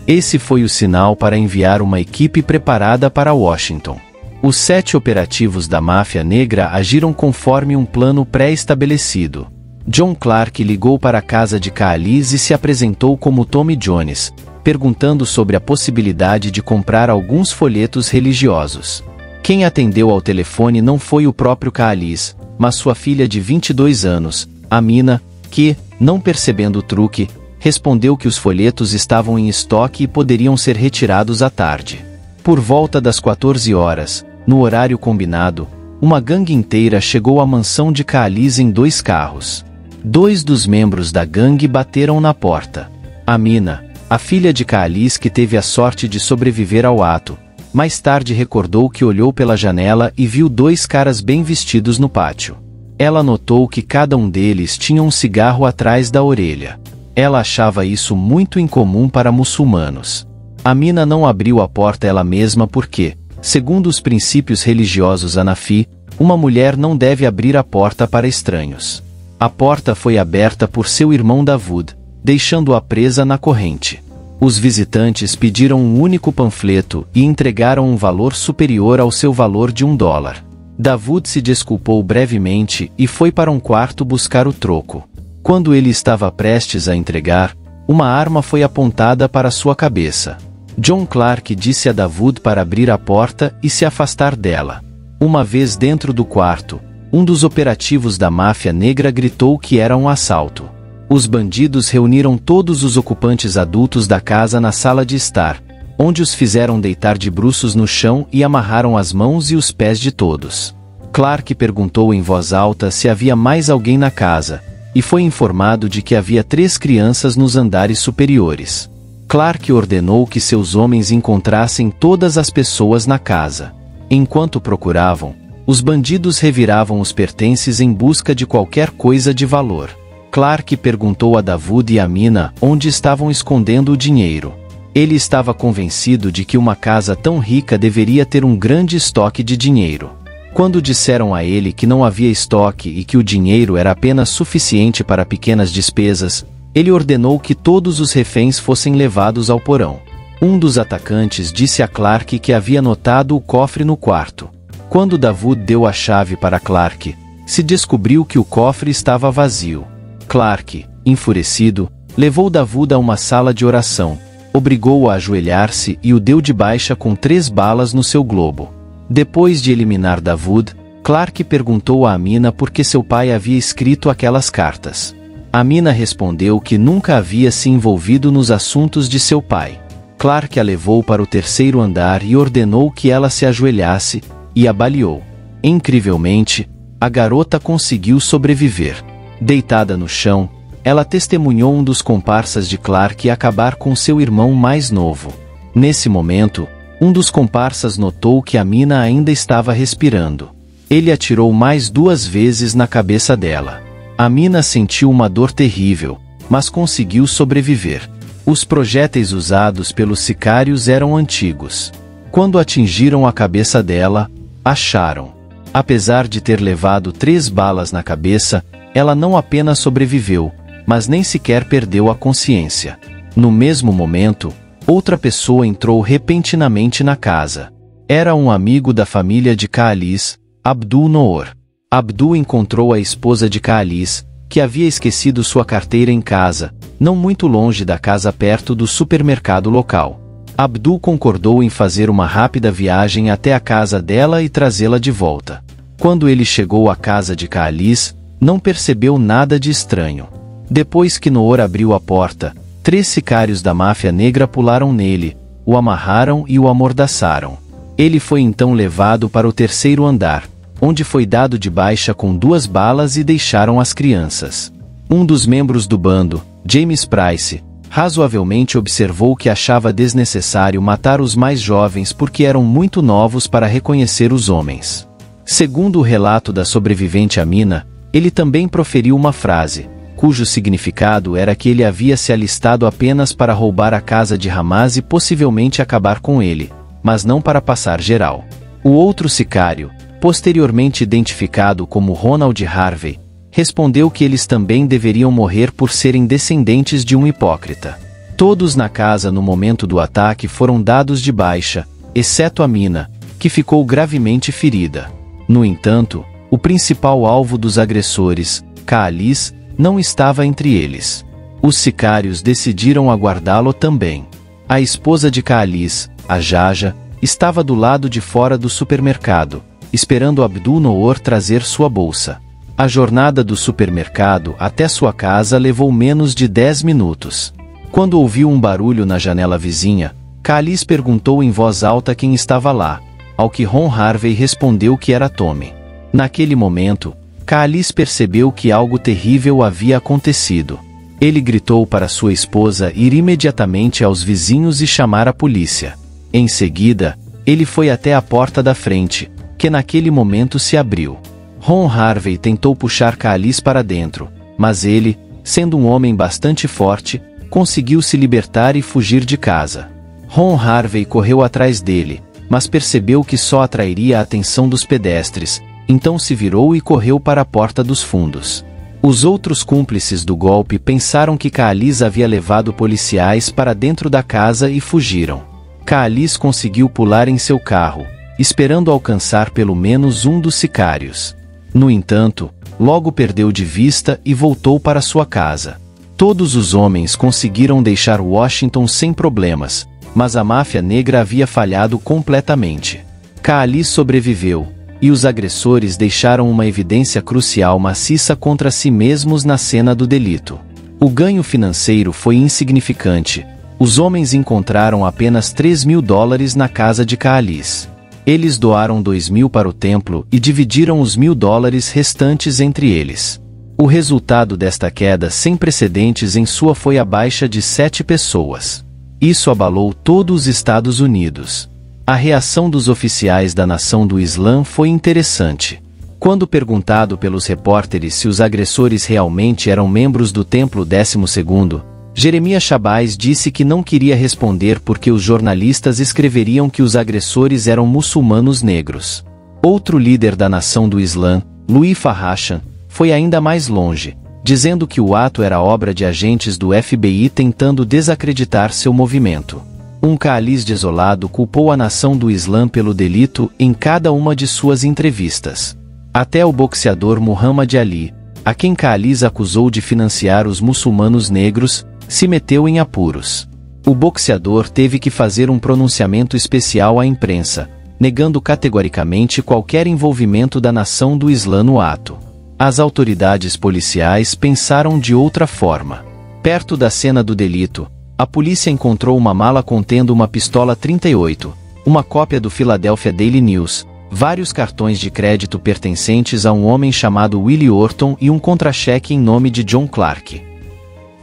Esse foi o sinal para enviar uma equipe preparada para Washington. Os 7 operativos da máfia negra agiram conforme um plano pré-estabelecido. John Clark ligou para a casa de Kaalis e se apresentou como Tommy Jones, perguntando sobre a possibilidade de comprar alguns folhetos religiosos. Quem atendeu ao telefone não foi o próprio Kaalis, mas sua filha de 22 anos, Amina, que, não percebendo o truque, respondeu que os folhetos estavam em estoque e poderiam ser retirados à tarde. Por volta das 14 horas, no horário combinado, uma gangue inteira chegou à mansão de Kaalis em 2 carros. 2 dos membros da gangue bateram na porta. Amina, a filha de Kaalis, que teve a sorte de sobreviver ao ato, mais tarde recordou que olhou pela janela e viu 2 caras bem vestidos no pátio. Ela notou que cada um deles tinha um cigarro atrás da orelha. Ela achava isso muito incomum para muçulmanos. Amina não abriu a porta ela mesma porque, segundo os princípios religiosos Hanafi, uma mulher não deve abrir a porta para estranhos. A porta foi aberta por seu irmão Davud, deixando-a presa na corrente. Os visitantes pediram um único panfleto e entregaram um valor superior ao seu valor de $1. Davud se desculpou brevemente e foi para um quarto buscar o troco. Quando ele estava prestes a entregar, uma arma foi apontada para sua cabeça. John Clark disse a Davud para abrir a porta e se afastar dela. Uma vez dentro do quarto, um dos operativos da máfia negra gritou que era um assalto. Os bandidos reuniram todos os ocupantes adultos da casa na sala de estar, onde os fizeram deitar de bruços no chão e amarraram as mãos e os pés de todos. Clark perguntou em voz alta se havia mais alguém na casa, e foi informado de que havia 3 crianças nos andares superiores. Clark ordenou que seus homens encontrassem todas as pessoas na casa. Enquanto procuravam, os bandidos reviravam os pertences em busca de qualquer coisa de valor. Clark perguntou a Davud e Amina onde estavam escondendo o dinheiro. Ele estava convencido de que uma casa tão rica deveria ter um grande estoque de dinheiro. Quando disseram a ele que não havia estoque e que o dinheiro era apenas suficiente para pequenas despesas, ele ordenou que todos os reféns fossem levados ao porão. Um dos atacantes disse a Clark que havia notado o cofre no quarto. Quando Davud deu a chave para Clark, se descobriu que o cofre estava vazio. Clark, enfurecido, levou Davud a uma sala de oração, obrigou-o a ajoelhar-se e o deu de baixa com 3 balas no seu globo. Depois de eliminar Davud, Clark perguntou a Amina por que seu pai havia escrito aquelas cartas. Amina respondeu que nunca havia se envolvido nos assuntos de seu pai. Clark a levou para o 3º andar e ordenou que ela se ajoelhasse, e a baleou. Incrivelmente, a garota conseguiu sobreviver. Deitada no chão, ela testemunhou um dos comparsas de Clark acabar com seu irmão mais novo. Nesse momento, um dos comparsas notou que Amina ainda estava respirando. Ele atirou mais 2 vezes na cabeça dela. Amina sentiu uma dor terrível, mas conseguiu sobreviver. Os projéteis usados pelos sicários eram antigos. Quando atingiram a cabeça dela, acharam. Apesar de ter levado 3 balas na cabeça, ela não apenas sobreviveu, mas nem sequer perdeu a consciência. No mesmo momento, outra pessoa entrou repentinamente na casa. Era um amigo da família de Kaalis, Abdul Noor. Abdul encontrou a esposa de Kaalis, que havia esquecido sua carteira em casa, não muito longe da casa perto do supermercado local. Abdul concordou em fazer uma rápida viagem até a casa dela e trazê-la de volta. Quando ele chegou à casa de Kaalis, não percebeu nada de estranho. Depois que Noor abriu a porta, 3 sicários da máfia negra pularam nele, o amarraram e o amordaçaram. Ele foi então levado para o 3º andar, onde foi dado de baixa com 2 balas e deixaram as crianças. Um dos membros do bando, James Price, razoavelmente observou que achava desnecessário matar os mais jovens porque eram muito novos para reconhecer os homens. Segundo o relato da sobrevivente Amina, ele também proferiu uma frase, cujo significado era que ele havia se alistado apenas para roubar a casa de Hamas e possivelmente acabar com ele, mas não para passar geral. O outro sicário, posteriormente identificado como Ronald Harvey, respondeu que eles também deveriam morrer por serem descendentes de um hipócrita. Todos na casa no momento do ataque foram dados de baixa, exceto Amina, que ficou gravemente ferida. No entanto, o principal alvo dos agressores, Kaalis, não estava entre eles. Os sicários decidiram aguardá-lo também. A esposa de Kaalis, a Jaja, estava do lado de fora do supermercado, esperando Abdul Noor trazer sua bolsa. A jornada do supermercado até sua casa levou menos de 10 minutos. Quando ouviu um barulho na janela vizinha, Kaalis perguntou em voz alta quem estava lá, ao que Ron Harvey respondeu que era Tommy. Naquele momento, Kaalis percebeu que algo terrível havia acontecido. Ele gritou para sua esposa ir imediatamente aos vizinhos e chamar a polícia. Em seguida, ele foi até a porta da frente, que naquele momento se abriu. Ron Harvey tentou puxar Kaalis para dentro, mas ele, sendo um homem bastante forte, conseguiu se libertar e fugir de casa. Ron Harvey correu atrás dele, mas percebeu que só atrairia a atenção dos pedestres, então se virou e correu para a porta dos fundos. Os outros cúmplices do golpe pensaram que Kaalis havia levado policiais para dentro da casa e fugiram. Kaalis conseguiu pular em seu carro, esperando alcançar pelo menos um dos sicários. No entanto, logo perdeu de vista e voltou para sua casa. Todos os homens conseguiram deixar Washington sem problemas, mas a máfia negra havia falhado completamente. Kaalis sobreviveu, e os agressores deixaram uma evidência crucial maciça contra si mesmos na cena do delito. O ganho financeiro foi insignificante. Os homens encontraram apenas $3.000 na casa de Kaalis. Eles doaram $2.000 para o templo e dividiram os $1.000 restantes entre eles. O resultado desta queda sem precedentes em sua foi a baixa de 7 pessoas. Isso abalou todo os Estados Unidos. A reação dos oficiais da Nação do Islã foi interessante. Quando perguntado pelos repórteres se os agressores realmente eram membros do Templo 12º, Jeremias Shabazz disse que não queria responder porque os jornalistas escreveriam que os agressores eram muçulmanos negros. Outro líder da Nação do Islã, Louis Farrakhan, foi ainda mais longe, dizendo que o ato era obra de agentes do FBI tentando desacreditar seu movimento. Um Kaalis desolado culpou a Nação do Islã pelo delito em cada uma de suas entrevistas. Até o boxeador Muhammad Ali, a quem Kaalis acusou de financiar os muçulmanos negros, se meteu em apuros. O boxeador teve que fazer um pronunciamento especial à imprensa, negando categoricamente qualquer envolvimento da Nação do Islã no ato. As autoridades policiais pensaram de outra forma. Perto da cena do delito, a polícia encontrou uma mala contendo uma pistola 38, uma cópia do Philadelphia Daily News, vários cartões de crédito pertencentes a um homem chamado Willie Orton e um contra-cheque em nome de John Clark.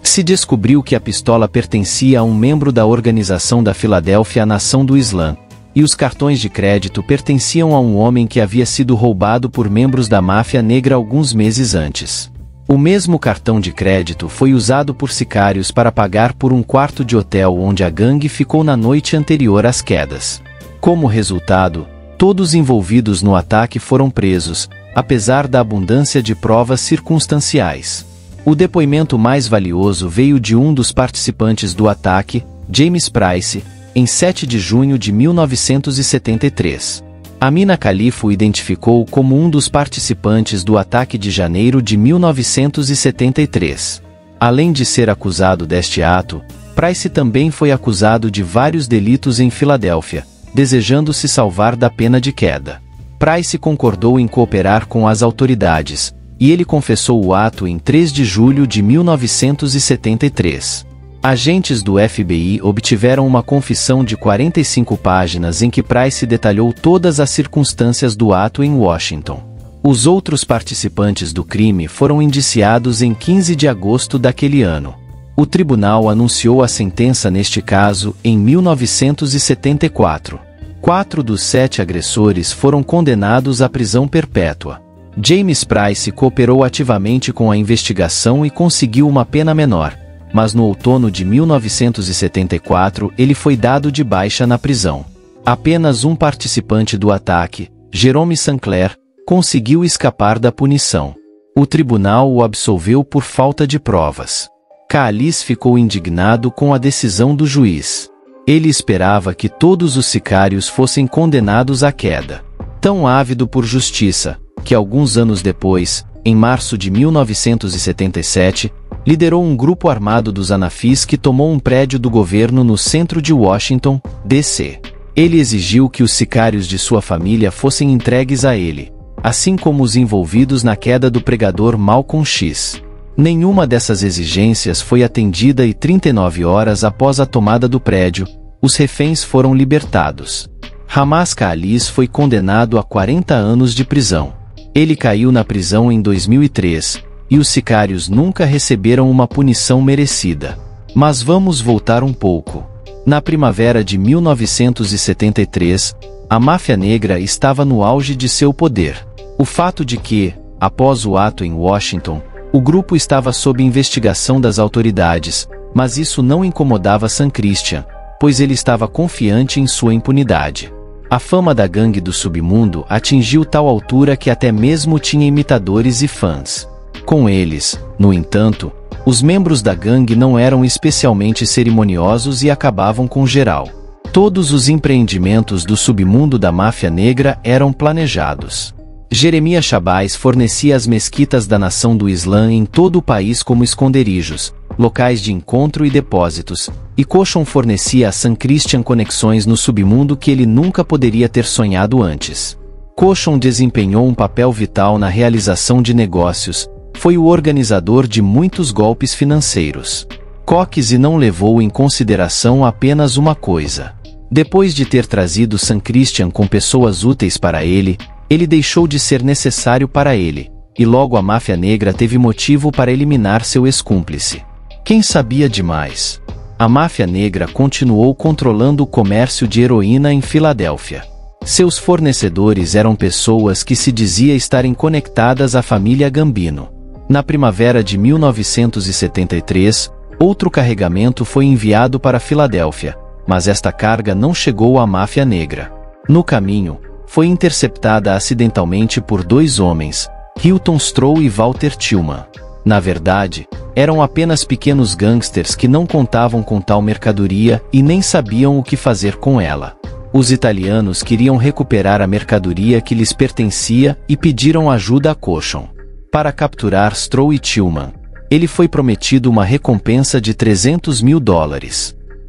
Se descobriu que a pistola pertencia a um membro da organização da Filadélfia Nação do Islã, e os cartões de crédito pertenciam a um homem que havia sido roubado por membros da máfia negra alguns meses antes. O mesmo cartão de crédito foi usado por sicários para pagar por um quarto de hotel onde a gangue ficou na noite anterior às quedas. Como resultado, todos envolvidos no ataque foram presos, apesar da abundância de provas circunstanciais. O depoimento mais valioso veio de um dos participantes do ataque, James Price, em 7 de junho de 1973. Amina Khalifa o identificou como um dos participantes do ataque de janeiro de 1973. Além de ser acusado deste ato, Price também foi acusado de vários delitos em Filadélfia, desejando se salvar da pena de queda. Price concordou em cooperar com as autoridades, e ele confessou o ato em 3 de julho de 1973. Agentes do FBI obtiveram uma confissão de 45 páginas em que Price detalhou todas as circunstâncias do ato em Washington. Os outros participantes do crime foram indiciados em 15 de agosto daquele ano. O tribunal anunciou a sentença neste caso em 1974. 4 dos 7 agressores foram condenados à prisão perpétua. James Price cooperou ativamente com a investigação e conseguiu uma pena menor, mas no outono de 1974 ele foi dado de baixa na prisão. Apenas um participante do ataque, Jerome Sinclair, conseguiu escapar da punição. O tribunal o absolveu por falta de provas. Caalis ficou indignado com a decisão do juiz. Ele esperava que todos os sicários fossem condenados à queda. Tão ávido por justiça, que alguns anos depois, em março de 1977, liderou um grupo armado dos Anafis que tomou um prédio do governo no centro de Washington, D.C. Ele exigiu que os sicários de sua família fossem entregues a ele, assim como os envolvidos na queda do pregador Malcolm X. Nenhuma dessas exigências foi atendida e 39 horas após a tomada do prédio, os reféns foram libertados. Hamas Caalis foi condenado a 40 anos de prisão. Ele caiu na prisão em 2003, e os sicários nunca receberam uma punição merecida. Mas vamos voltar um pouco. Na primavera de 1973, a máfia negra estava no auge de seu poder. O fato de que, após o ato em Washington, o grupo estava sob investigação das autoridades, mas isso não incomodava Sam Christian, pois ele estava confiante em sua impunidade. A fama da gangue do submundo atingiu tal altura que até mesmo tinha imitadores e fãs. Com eles, no entanto, os membros da gangue não eram especialmente cerimoniosos e acabavam com geral. Todos os empreendimentos do submundo da máfia negra eram planejados. Jeremiah Shabazz fornecia as mesquitas da nação do Islã em todo o país como esconderijos, locais de encontro e depósitos, e Cochon fornecia a Sam Christian conexões no submundo que ele nunca poderia ter sonhado antes. Cochon desempenhou um papel vital na realização de negócios, foi o organizador de muitos golpes financeiros. Coxey não levou em consideração apenas uma coisa. Depois de ter trazido Sam Christian com pessoas úteis para ele deixou de ser necessário para ele, e logo a máfia negra teve motivo para eliminar seu ex-cúmplice. Quem sabia demais? A máfia negra continuou controlando o comércio de heroína em Filadélfia. Seus fornecedores eram pessoas que se dizia estarem conectadas à família Gambino. Na primavera de 1973, outro carregamento foi enviado para Filadélfia, mas esta carga não chegou à máfia negra. No caminho, foi interceptada acidentalmente por 2 homens, Hilton Stroh e Walter Tillman. Na verdade, eram apenas pequenos gangsters que não contavam com tal mercadoria e nem sabiam o que fazer com ela. Os italianos queriam recuperar a mercadoria que lhes pertencia e pediram ajuda a Cochon. Para capturar Stroh e Tillman, ele foi prometido uma recompensa de $300 mil.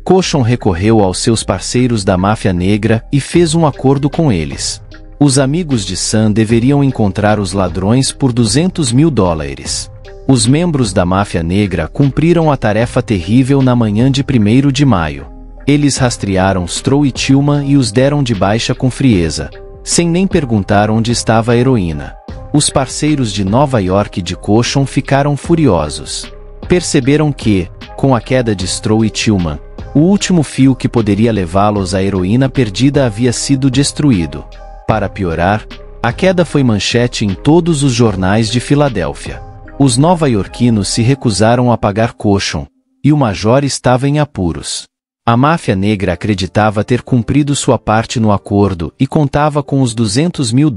Cochon recorreu aos seus parceiros da máfia negra e fez um acordo com eles. Os amigos de Sam deveriam encontrar os ladrões por $200 mil. Os membros da máfia negra cumpriram a tarefa terrível na manhã de 1º de maio. Eles rastrearam Stroh e Tillman e os deram de baixa com frieza, sem nem perguntar onde estava a heroína. Os parceiros de Nova York de Cochon ficaram furiosos. Perceberam que, com a queda de Stroh e Tillman, o último fio que poderia levá-los à heroína perdida havia sido destruído. Para piorar, a queda foi manchete em todos os jornais de Filadélfia. Os nova-iorquinos se recusaram a pagar Cochon, e o major estava em apuros. A máfia negra acreditava ter cumprido sua parte no acordo e contava com os $200 mil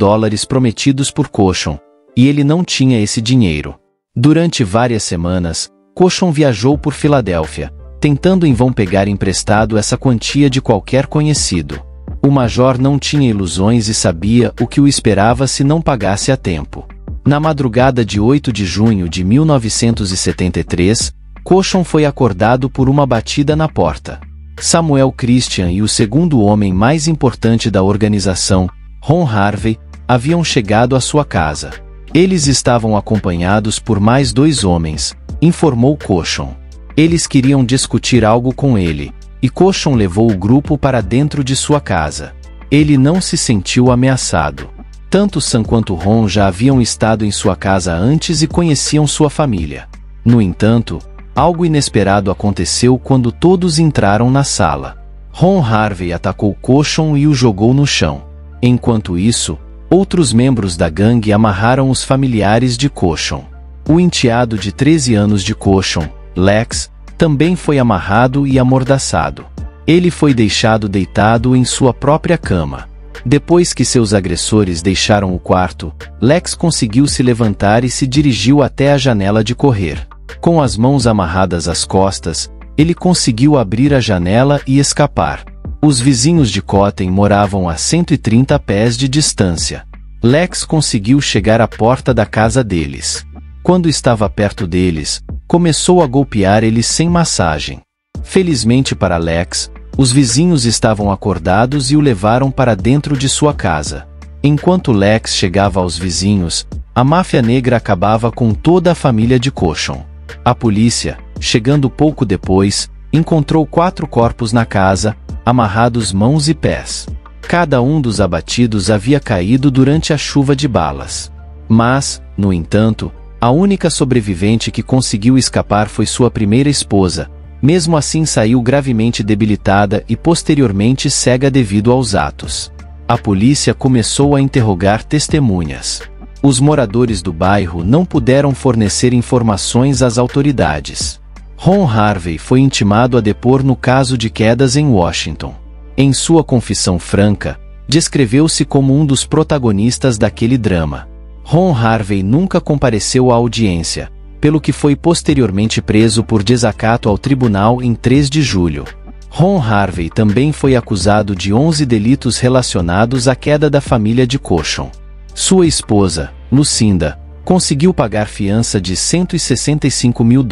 prometidos por Cochon, e ele não tinha esse dinheiro. Durante várias semanas, Cochon viajou por Filadélfia, tentando em vão pegar emprestado essa quantia de qualquer conhecido. O major não tinha ilusões e sabia o que o esperava se não pagasse a tempo. Na madrugada de 8 de junho de 1973, Cochon foi acordado por uma batida na porta. Samuel Christian e o segundo homem mais importante da organização, Ron Harvey, haviam chegado à sua casa. Eles estavam acompanhados por mais 2 homens, informou Cochon. Eles queriam discutir algo com ele, e Cochon levou o grupo para dentro de sua casa. Ele não se sentiu ameaçado. Tanto Sam quanto Ron já haviam estado em sua casa antes e conheciam sua família. No entanto, algo inesperado aconteceu quando todos entraram na sala. Ron Harvey atacou Cochon e o jogou no chão. Enquanto isso, outros membros da gangue amarraram os familiares de Cochon. O enteado de 13 anos de Cochon, Lex, também foi amarrado e amordaçado. Ele foi deixado deitado em sua própria cama. Depois que seus agressores deixaram o quarto, Lex conseguiu se levantar e se dirigiu até a janela de correr. Com as mãos amarradas às costas, ele conseguiu abrir a janela e escapar. Os vizinhos de Cotten moravam a 130 pés de distância. Lex conseguiu chegar à porta da casa deles. Quando estava perto deles, começou a golpear eles sem massagem. Felizmente para Lex, os vizinhos estavam acordados e o levaram para dentro de sua casa. Enquanto Lex chegava aos vizinhos, a máfia negra acabava com toda a família de Cochon. A polícia, chegando pouco depois, encontrou 4 corpos na casa, amarrados mãos e pés. Cada um dos abatidos havia caído durante a chuva de balas. Mas, no entanto, a única sobrevivente que conseguiu escapar foi sua primeira esposa. Mesmo assim saiu gravemente debilitada e posteriormente cega devido aos atos. A polícia começou a interrogar testemunhas. Os moradores do bairro não puderam fornecer informações às autoridades. Ron Harvey foi intimado a depor no caso de quedas em Washington. Em sua confissão franca, descreveu-se como um dos protagonistas daquele drama. Ron Harvey nunca compareceu à audiência, pelo que foi posteriormente preso por desacato ao tribunal em 3 de julho. Ron Harvey também foi acusado de 11 delitos relacionados à queda da família de Cochon. Sua esposa, Lucinda, conseguiu pagar fiança de $165 mil.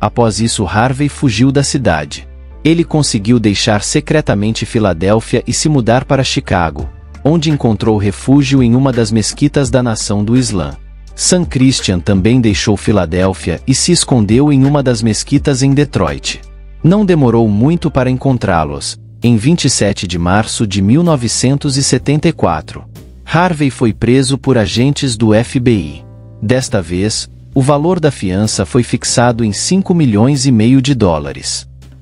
Após isso, Harvey fugiu da cidade. Ele conseguiu deixar secretamente Filadélfia e se mudar para Chicago, onde encontrou refúgio em uma das mesquitas da Nação do Islã. Sam Christian também deixou Filadélfia e se escondeu em uma das mesquitas em Detroit. Não demorou muito para encontrá-los. Em 27 de março de 1974, Harvey foi preso por agentes do FBI. Desta vez, o valor da fiança foi fixado em $5,5 milhões.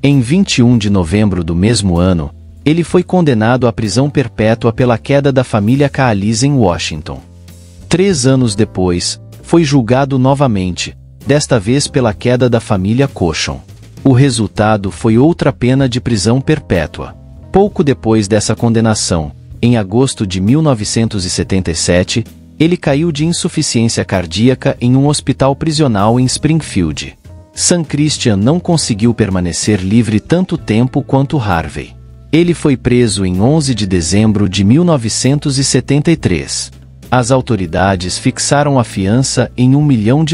Em 21 de novembro do mesmo ano, ele foi condenado à prisão perpétua pela queda da família Caaliz em Washington. 3 anos depois, foi julgado novamente, desta vez pela queda da família Cochon. O resultado foi outra pena de prisão perpétua. Pouco depois dessa condenação, em agosto de 1977, ele caiu de insuficiência cardíaca em um hospital prisional em Springfield. Sam Christian não conseguiu permanecer livre tanto tempo quanto Harvey. Ele foi preso em 11 de dezembro de 1973. As autoridades fixaram a fiança em $1 milhão.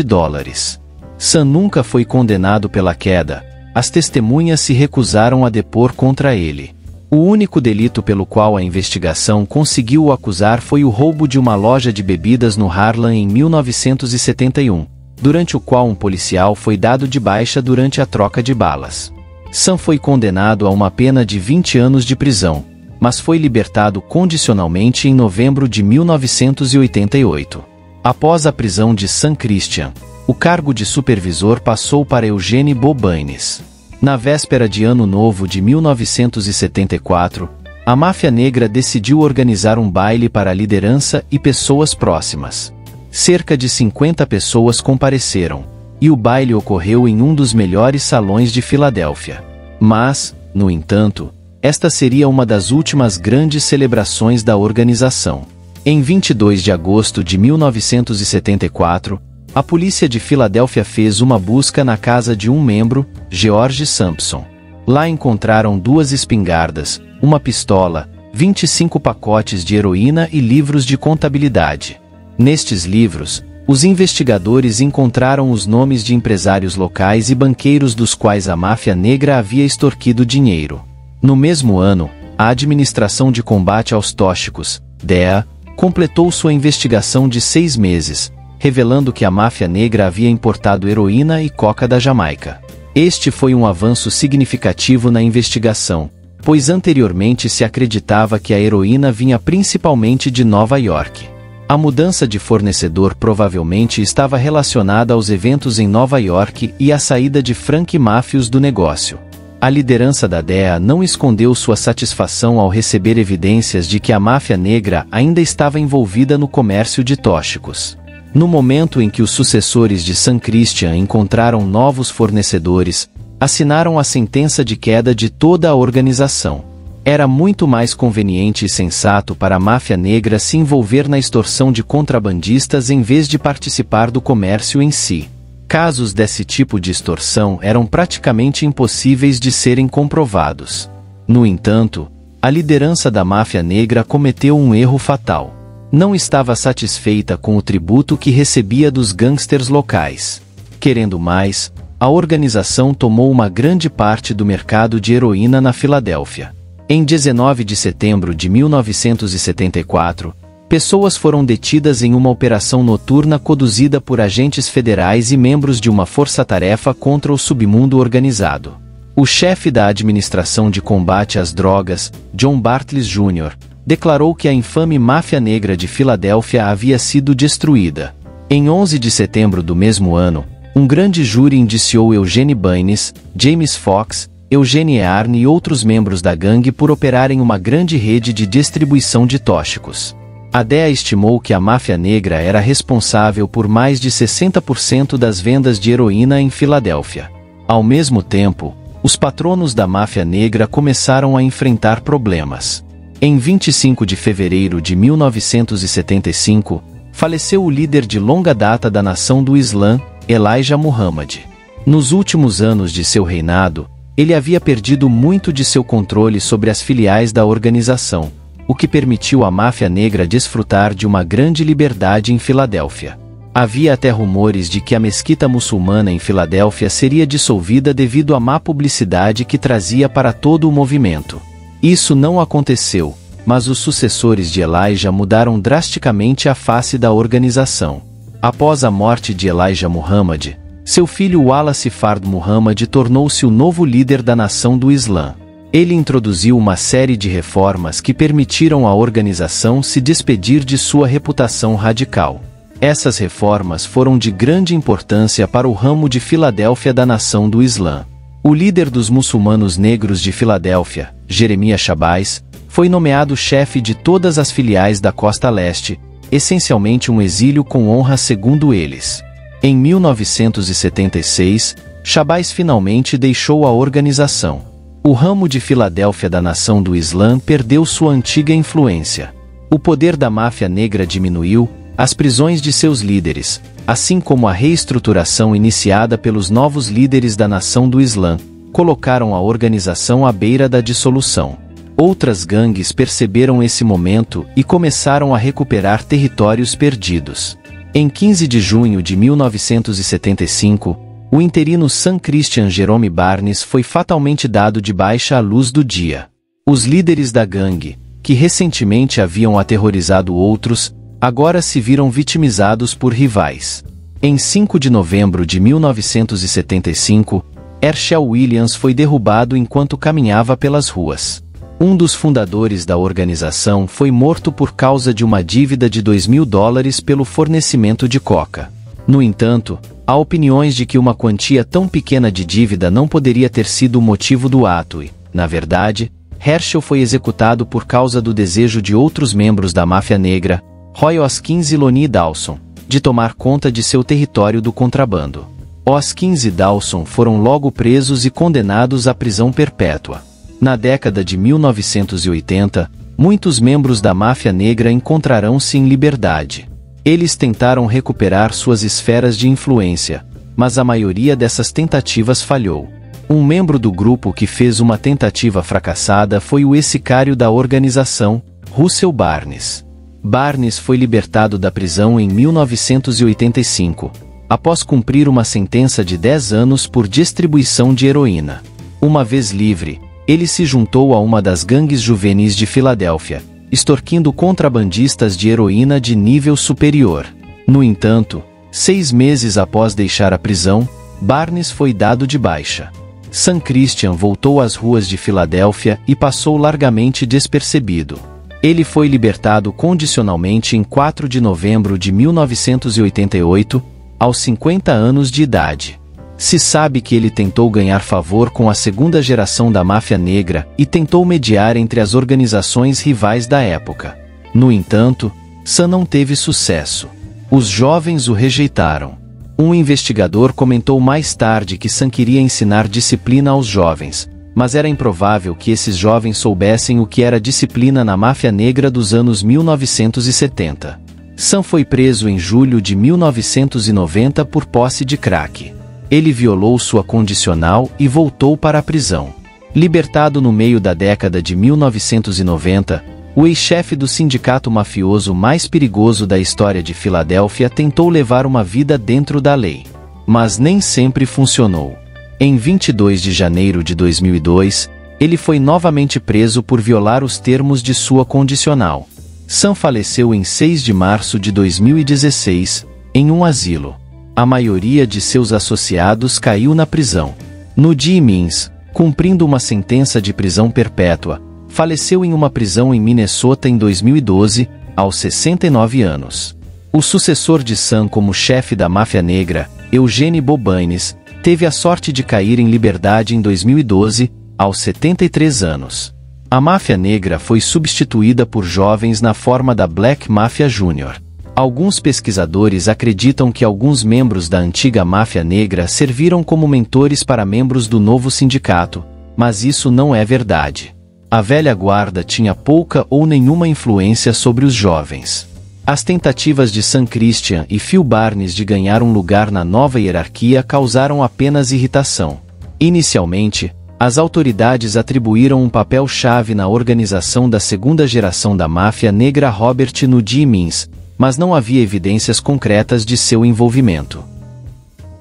Sam nunca foi condenado pela queda. As testemunhas se recusaram a depor contra ele. O único delito pelo qual a investigação conseguiu o acusar foi o roubo de uma loja de bebidas no Harlem em 1971, durante o qual um policial foi dado de baixa durante a troca de balas. Sam foi condenado a uma pena de 20 anos de prisão, mas foi libertado condicionalmente em novembro de 1988. Após a prisão de Sam Christian, o cargo de supervisor passou para Eugene Bobanes. Na véspera de Ano Novo de 1974, a máfia negra decidiu organizar um baile para a liderança e pessoas próximas. Cerca de 50 pessoas compareceram, e o baile ocorreu em um dos melhores salões de Filadélfia. Mas, no entanto, esta seria uma das últimas grandes celebrações da organização. Em 22 de agosto de 1974, a polícia de Filadélfia fez uma busca na casa de um membro, George Sampson. Lá encontraram 2 espingardas, uma pistola, 25 pacotes de heroína e livros de contabilidade. Nestes livros, os investigadores encontraram os nomes de empresários locais e banqueiros dos quais a máfia negra havia extorquido dinheiro. No mesmo ano, a Administração de Combate aos Tóxicos, DEA, completou sua investigação de 6 meses, revelando que a máfia negra havia importado heroína e coca da Jamaica. Este foi um avanço significativo na investigação, pois anteriormente se acreditava que a heroína vinha principalmente de Nova York. A mudança de fornecedor provavelmente estava relacionada aos eventos em Nova York e à saída de Frank Matthews do negócio. A liderança da DEA não escondeu sua satisfação ao receber evidências de que a máfia negra ainda estava envolvida no comércio de tóxicos. No momento em que os sucessores de Sam Christian encontraram novos fornecedores, assinaram a sentença de queda de toda a organização. Era muito mais conveniente e sensato para a máfia negra se envolver na extorsão de contrabandistas em vez de participar do comércio em si. Casos desse tipo de extorsão eram praticamente impossíveis de serem comprovados. No entanto, a liderança da máfia negra cometeu um erro fatal. Não estava satisfeita com o tributo que recebia dos gangsters locais. Querendo mais, a organização tomou uma grande parte do mercado de heroína na Filadélfia. Em 19 de setembro de 1974, pessoas foram detidas em uma operação noturna conduzida por agentes federais e membros de uma força-tarefa contra o submundo organizado. O chefe da Administração de Combate às Drogas, John Bartles Jr., declarou que a infame máfia negra de Filadélfia havia sido destruída. Em 11 de setembro do mesmo ano, um grande júri indiciou Eugene Baines, James Fox, Eugene Arne e outros membros da gangue por operarem uma grande rede de distribuição de tóxicos. A DEA estimou que a máfia negra era responsável por mais de 60% das vendas de heroína em Filadélfia. Ao mesmo tempo, os patronos da máfia negra começaram a enfrentar problemas. Em 25 de fevereiro de 1975, faleceu o líder de longa data da Nação do Islã, Elijah Muhammad. Nos últimos anos de seu reinado, ele havia perdido muito de seu controle sobre as filiais da organização, o que permitiu à máfia negra desfrutar de uma grande liberdade em Filadélfia. Havia até rumores de que a mesquita muçulmana em Filadélfia seria dissolvida devido à má publicidade que trazia para todo o movimento. Isso não aconteceu, mas os sucessores de Elijah mudaram drasticamente a face da organização. Após a morte de Elijah Muhammad, seu filho Wallace Fard Muhammad tornou-se o novo líder da Nação do Islã. Ele introduziu uma série de reformas que permitiram à organização se despedir de sua reputação radical. Essas reformas foram de grande importância para o ramo de Filadélfia da Nação do Islã. O líder dos muçulmanos negros de Filadélfia, Jeremiah Shabazz, foi nomeado chefe de todas as filiais da Costa Leste, essencialmente um exílio com honra segundo eles. Em 1976, Shabazz finalmente deixou a organização. O ramo de Filadélfia da Nação do Islã perdeu sua antiga influência. O poder da máfia negra diminuiu, as prisões de seus líderes, assim como a reestruturação iniciada pelos novos líderes da Nação do Islã, colocaram a organização à beira da dissolução. Outras gangues perceberam esse momento e começaram a recuperar territórios perdidos. Em 15 de junho de 1975, o interino Sam Christian Jerome Barnes foi fatalmente dado de baixa à luz do dia. Os líderes da gangue, que recentemente haviam aterrorizado outros, agora se viram vitimizados por rivais. Em 5 de novembro de 1975, Herschel Williams foi derrubado enquanto caminhava pelas ruas. Um dos fundadores da organização foi morto por causa de uma dívida de $2.000 pelo fornecimento de coca. No entanto, há opiniões de que uma quantia tão pequena de dívida não poderia ter sido o motivo do ato e, na verdade, Herschel foi executado por causa do desejo de outros membros da máfia negra, Roy Hoskins e Lonnie Dawson, de tomar conta de seu território do contrabando. Hoskins e Dawson foram logo presos e condenados à prisão perpétua. Na década de 1980, muitos membros da máfia negra encontrarão-se em liberdade. Eles tentaram recuperar suas esferas de influência, mas a maioria dessas tentativas falhou. Um membro do grupo que fez uma tentativa fracassada foi o ex-sicário da organização, Russell Barnes. Barnes foi libertado da prisão em 1985, após cumprir uma sentença de 10 anos por distribuição de heroína. Uma vez livre, ele se juntou a uma das gangues juvenis de Filadélfia, extorquindo contrabandistas de heroína de nível superior. No entanto, 6 meses após deixar a prisão, Barnes foi dado de baixa. Sam Christian voltou às ruas de Filadélfia e passou largamente despercebido. Ele foi libertado condicionalmente em 4 de novembro de 1988, aos 50 anos de idade. Se sabe que ele tentou ganhar favor com a segunda geração da máfia negra e tentou mediar entre as organizações rivais da época. No entanto, Sam não teve sucesso. Os jovens o rejeitaram. Um investigador comentou mais tarde que Sam queria ensinar disciplina aos jovens, mas era improvável que esses jovens soubessem o que era disciplina na máfia negra dos anos 1970. Sam foi preso em julho de 1990 por posse de crack. Ele violou sua condicional e voltou para a prisão. Libertado no meio da década de 1990, o ex-chefe do sindicato mafioso mais perigoso da história de Filadélfia tentou levar uma vida dentro da lei. Mas nem sempre funcionou. Em 22 de janeiro de 2002, ele foi novamente preso por violar os termos de sua condicional. Sam faleceu em 6 de março de 2016, em um asilo. A maioria de seus associados caiu na prisão. Nudie Means, cumprindo uma sentença de prisão perpétua, faleceu em uma prisão em Minnesota em 2012, aos 69 anos. O sucessor de Sam como chefe da máfia negra, Eugene Bobanes, teve a sorte de cair em liberdade em 2012, aos 73 anos. A máfia negra foi substituída por jovens na forma da Black Mafia Jr. Alguns pesquisadores acreditam que alguns membros da antiga máfia negra serviram como mentores para membros do novo sindicato, mas isso não é verdade. A velha guarda tinha pouca ou nenhuma influência sobre os jovens. As tentativas de Sam Christian e Phil Barnes de ganhar um lugar na nova hierarquia causaram apenas irritação. Inicialmente, as autoridades atribuíram um papel-chave na organização da segunda geração da máfia negra Robert Nudie Means, mas não havia evidências concretas de seu envolvimento.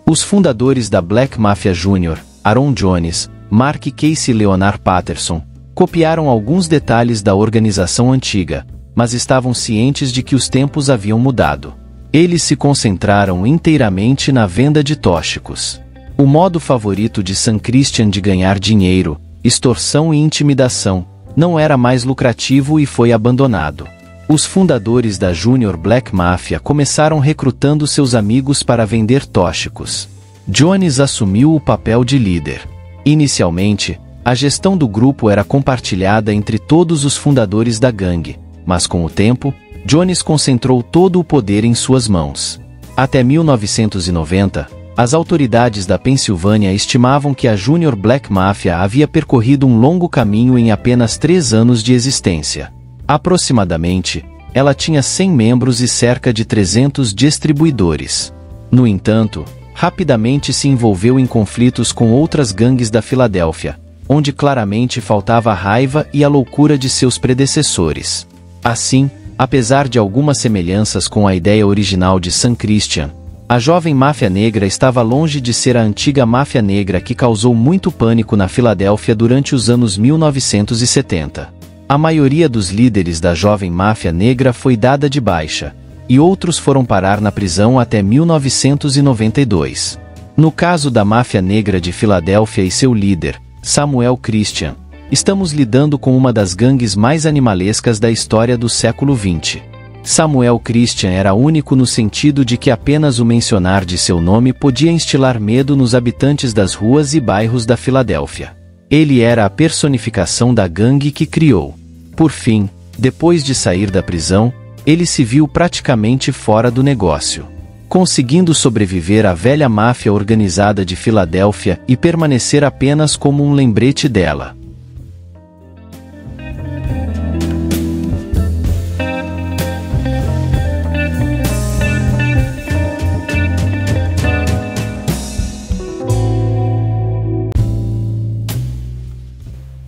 Os fundadores da Black Mafia Jr., Aaron Jones, Mark Casey e Leonard Patterson, copiaram alguns detalhes da organização antiga, mas estavam cientes de que os tempos haviam mudado. Eles se concentraram inteiramente na venda de tóxicos. O modo favorito de Sam Christian de ganhar dinheiro, extorsão e intimidação, não era mais lucrativo e foi abandonado. Os fundadores da Junior Black Mafia começaram recrutando seus amigos para vender tóxicos. Jones assumiu o papel de líder. Inicialmente, a gestão do grupo era compartilhada entre todos os fundadores da gangue, mas com o tempo, Jones concentrou todo o poder em suas mãos. Até 1990, as autoridades da Pensilvânia estimavam que a Junior Black Mafia havia percorrido um longo caminho em apenas 3 anos de existência. Aproximadamente, ela tinha 100 membros e cerca de 300 distribuidores. No entanto, rapidamente se envolveu em conflitos com outras gangues da Filadélfia, onde claramente faltava a raiva e a loucura de seus predecessores. Assim, apesar de algumas semelhanças com a ideia original de Sam Christian, a jovem máfia negra estava longe de ser a antiga máfia negra que causou muito pânico na Filadélfia durante os anos 1970. A maioria dos líderes da jovem máfia negra foi dada de baixa, e outros foram parar na prisão até 1992. No caso da máfia negra de Filadélfia e seu líder, Samuel Christian, estamos lidando com uma das gangues mais animalescas da história do século XX. Samuel Christian era único no sentido de que apenas o mencionar de seu nome podia instilar medo nos habitantes das ruas e bairros da Filadélfia. Ele era a personificação da gangue que criou. Por fim, depois de sair da prisão, ele se viu praticamente fora do negócio, conseguindo sobreviver à velha máfia organizada de Filadélfia e permanecer apenas como um lembrete dela.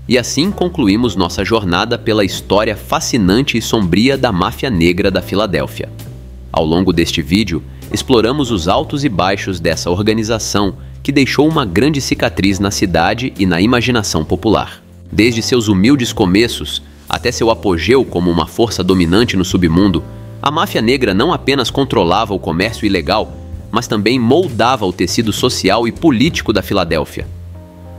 E assim concluímos nossa jornada pela história fascinante e sombria da máfia negra da Filadélfia. Ao longo deste vídeo, exploramos os altos e baixos dessa organização que deixou uma grande cicatriz na cidade e na imaginação popular. Desde seus humildes começos, Até seu apogeu como uma força dominante no submundo, a máfia negra não apenas controlava o comércio ilegal, mas também moldava o tecido social e político da Filadélfia.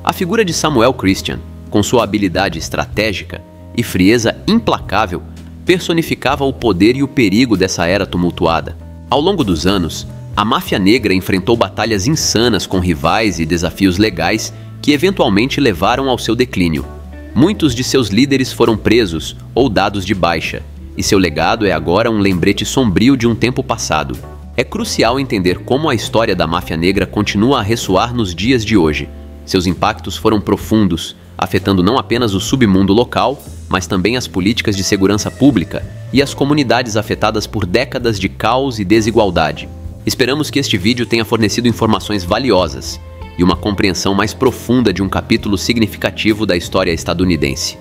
A figura de Samuel Christian, com sua habilidade estratégica e frieza implacável, personificava o poder e o perigo dessa era tumultuada. Ao longo dos anos, a máfia negra enfrentou batalhas insanas com rivais e desafios legais que eventualmente levaram ao seu declínio. Muitos de seus líderes foram presos ou dados de baixa, e seu legado é agora um lembrete sombrio de um tempo passado. É crucial entender como a história da máfia negra continua a ressoar nos dias de hoje. Seus impactos foram profundos, afetando não apenas o submundo local, mas também as políticas de segurança pública e as comunidades afetadas por décadas de caos e desigualdade. Esperamos que este vídeo tenha fornecido informações valiosas e uma compreensão mais profunda de um capítulo significativo da história estadunidense.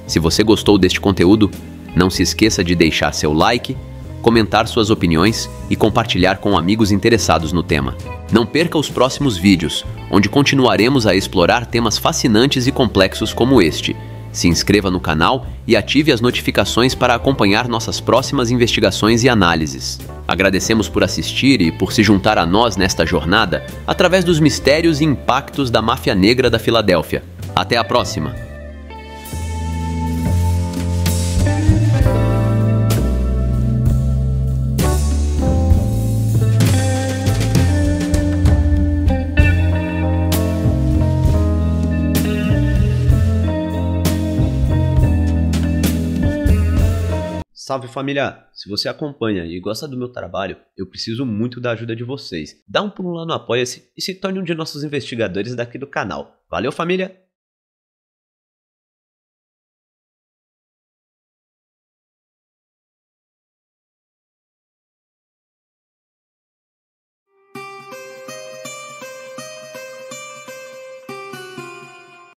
Se você gostou deste conteúdo, não se esqueça de deixar seu like, comentar suas opiniões e compartilhar com amigos interessados no tema. Não perca os próximos vídeos, onde continuaremos a explorar temas fascinantes e complexos como este. Se inscreva no canal e ative as notificações para acompanhar nossas próximas investigações e análises. Agradecemos por assistir e por se juntar a nós nesta jornada através dos mistérios e impactos da máfia negra da Filadélfia. Até a próxima! Salve família! Se você acompanha e gosta do meu trabalho, eu preciso muito da ajuda de vocês. Dá um pulo lá no Apoia-se e se torne um de nossos investigadores daqui do canal. Valeu família!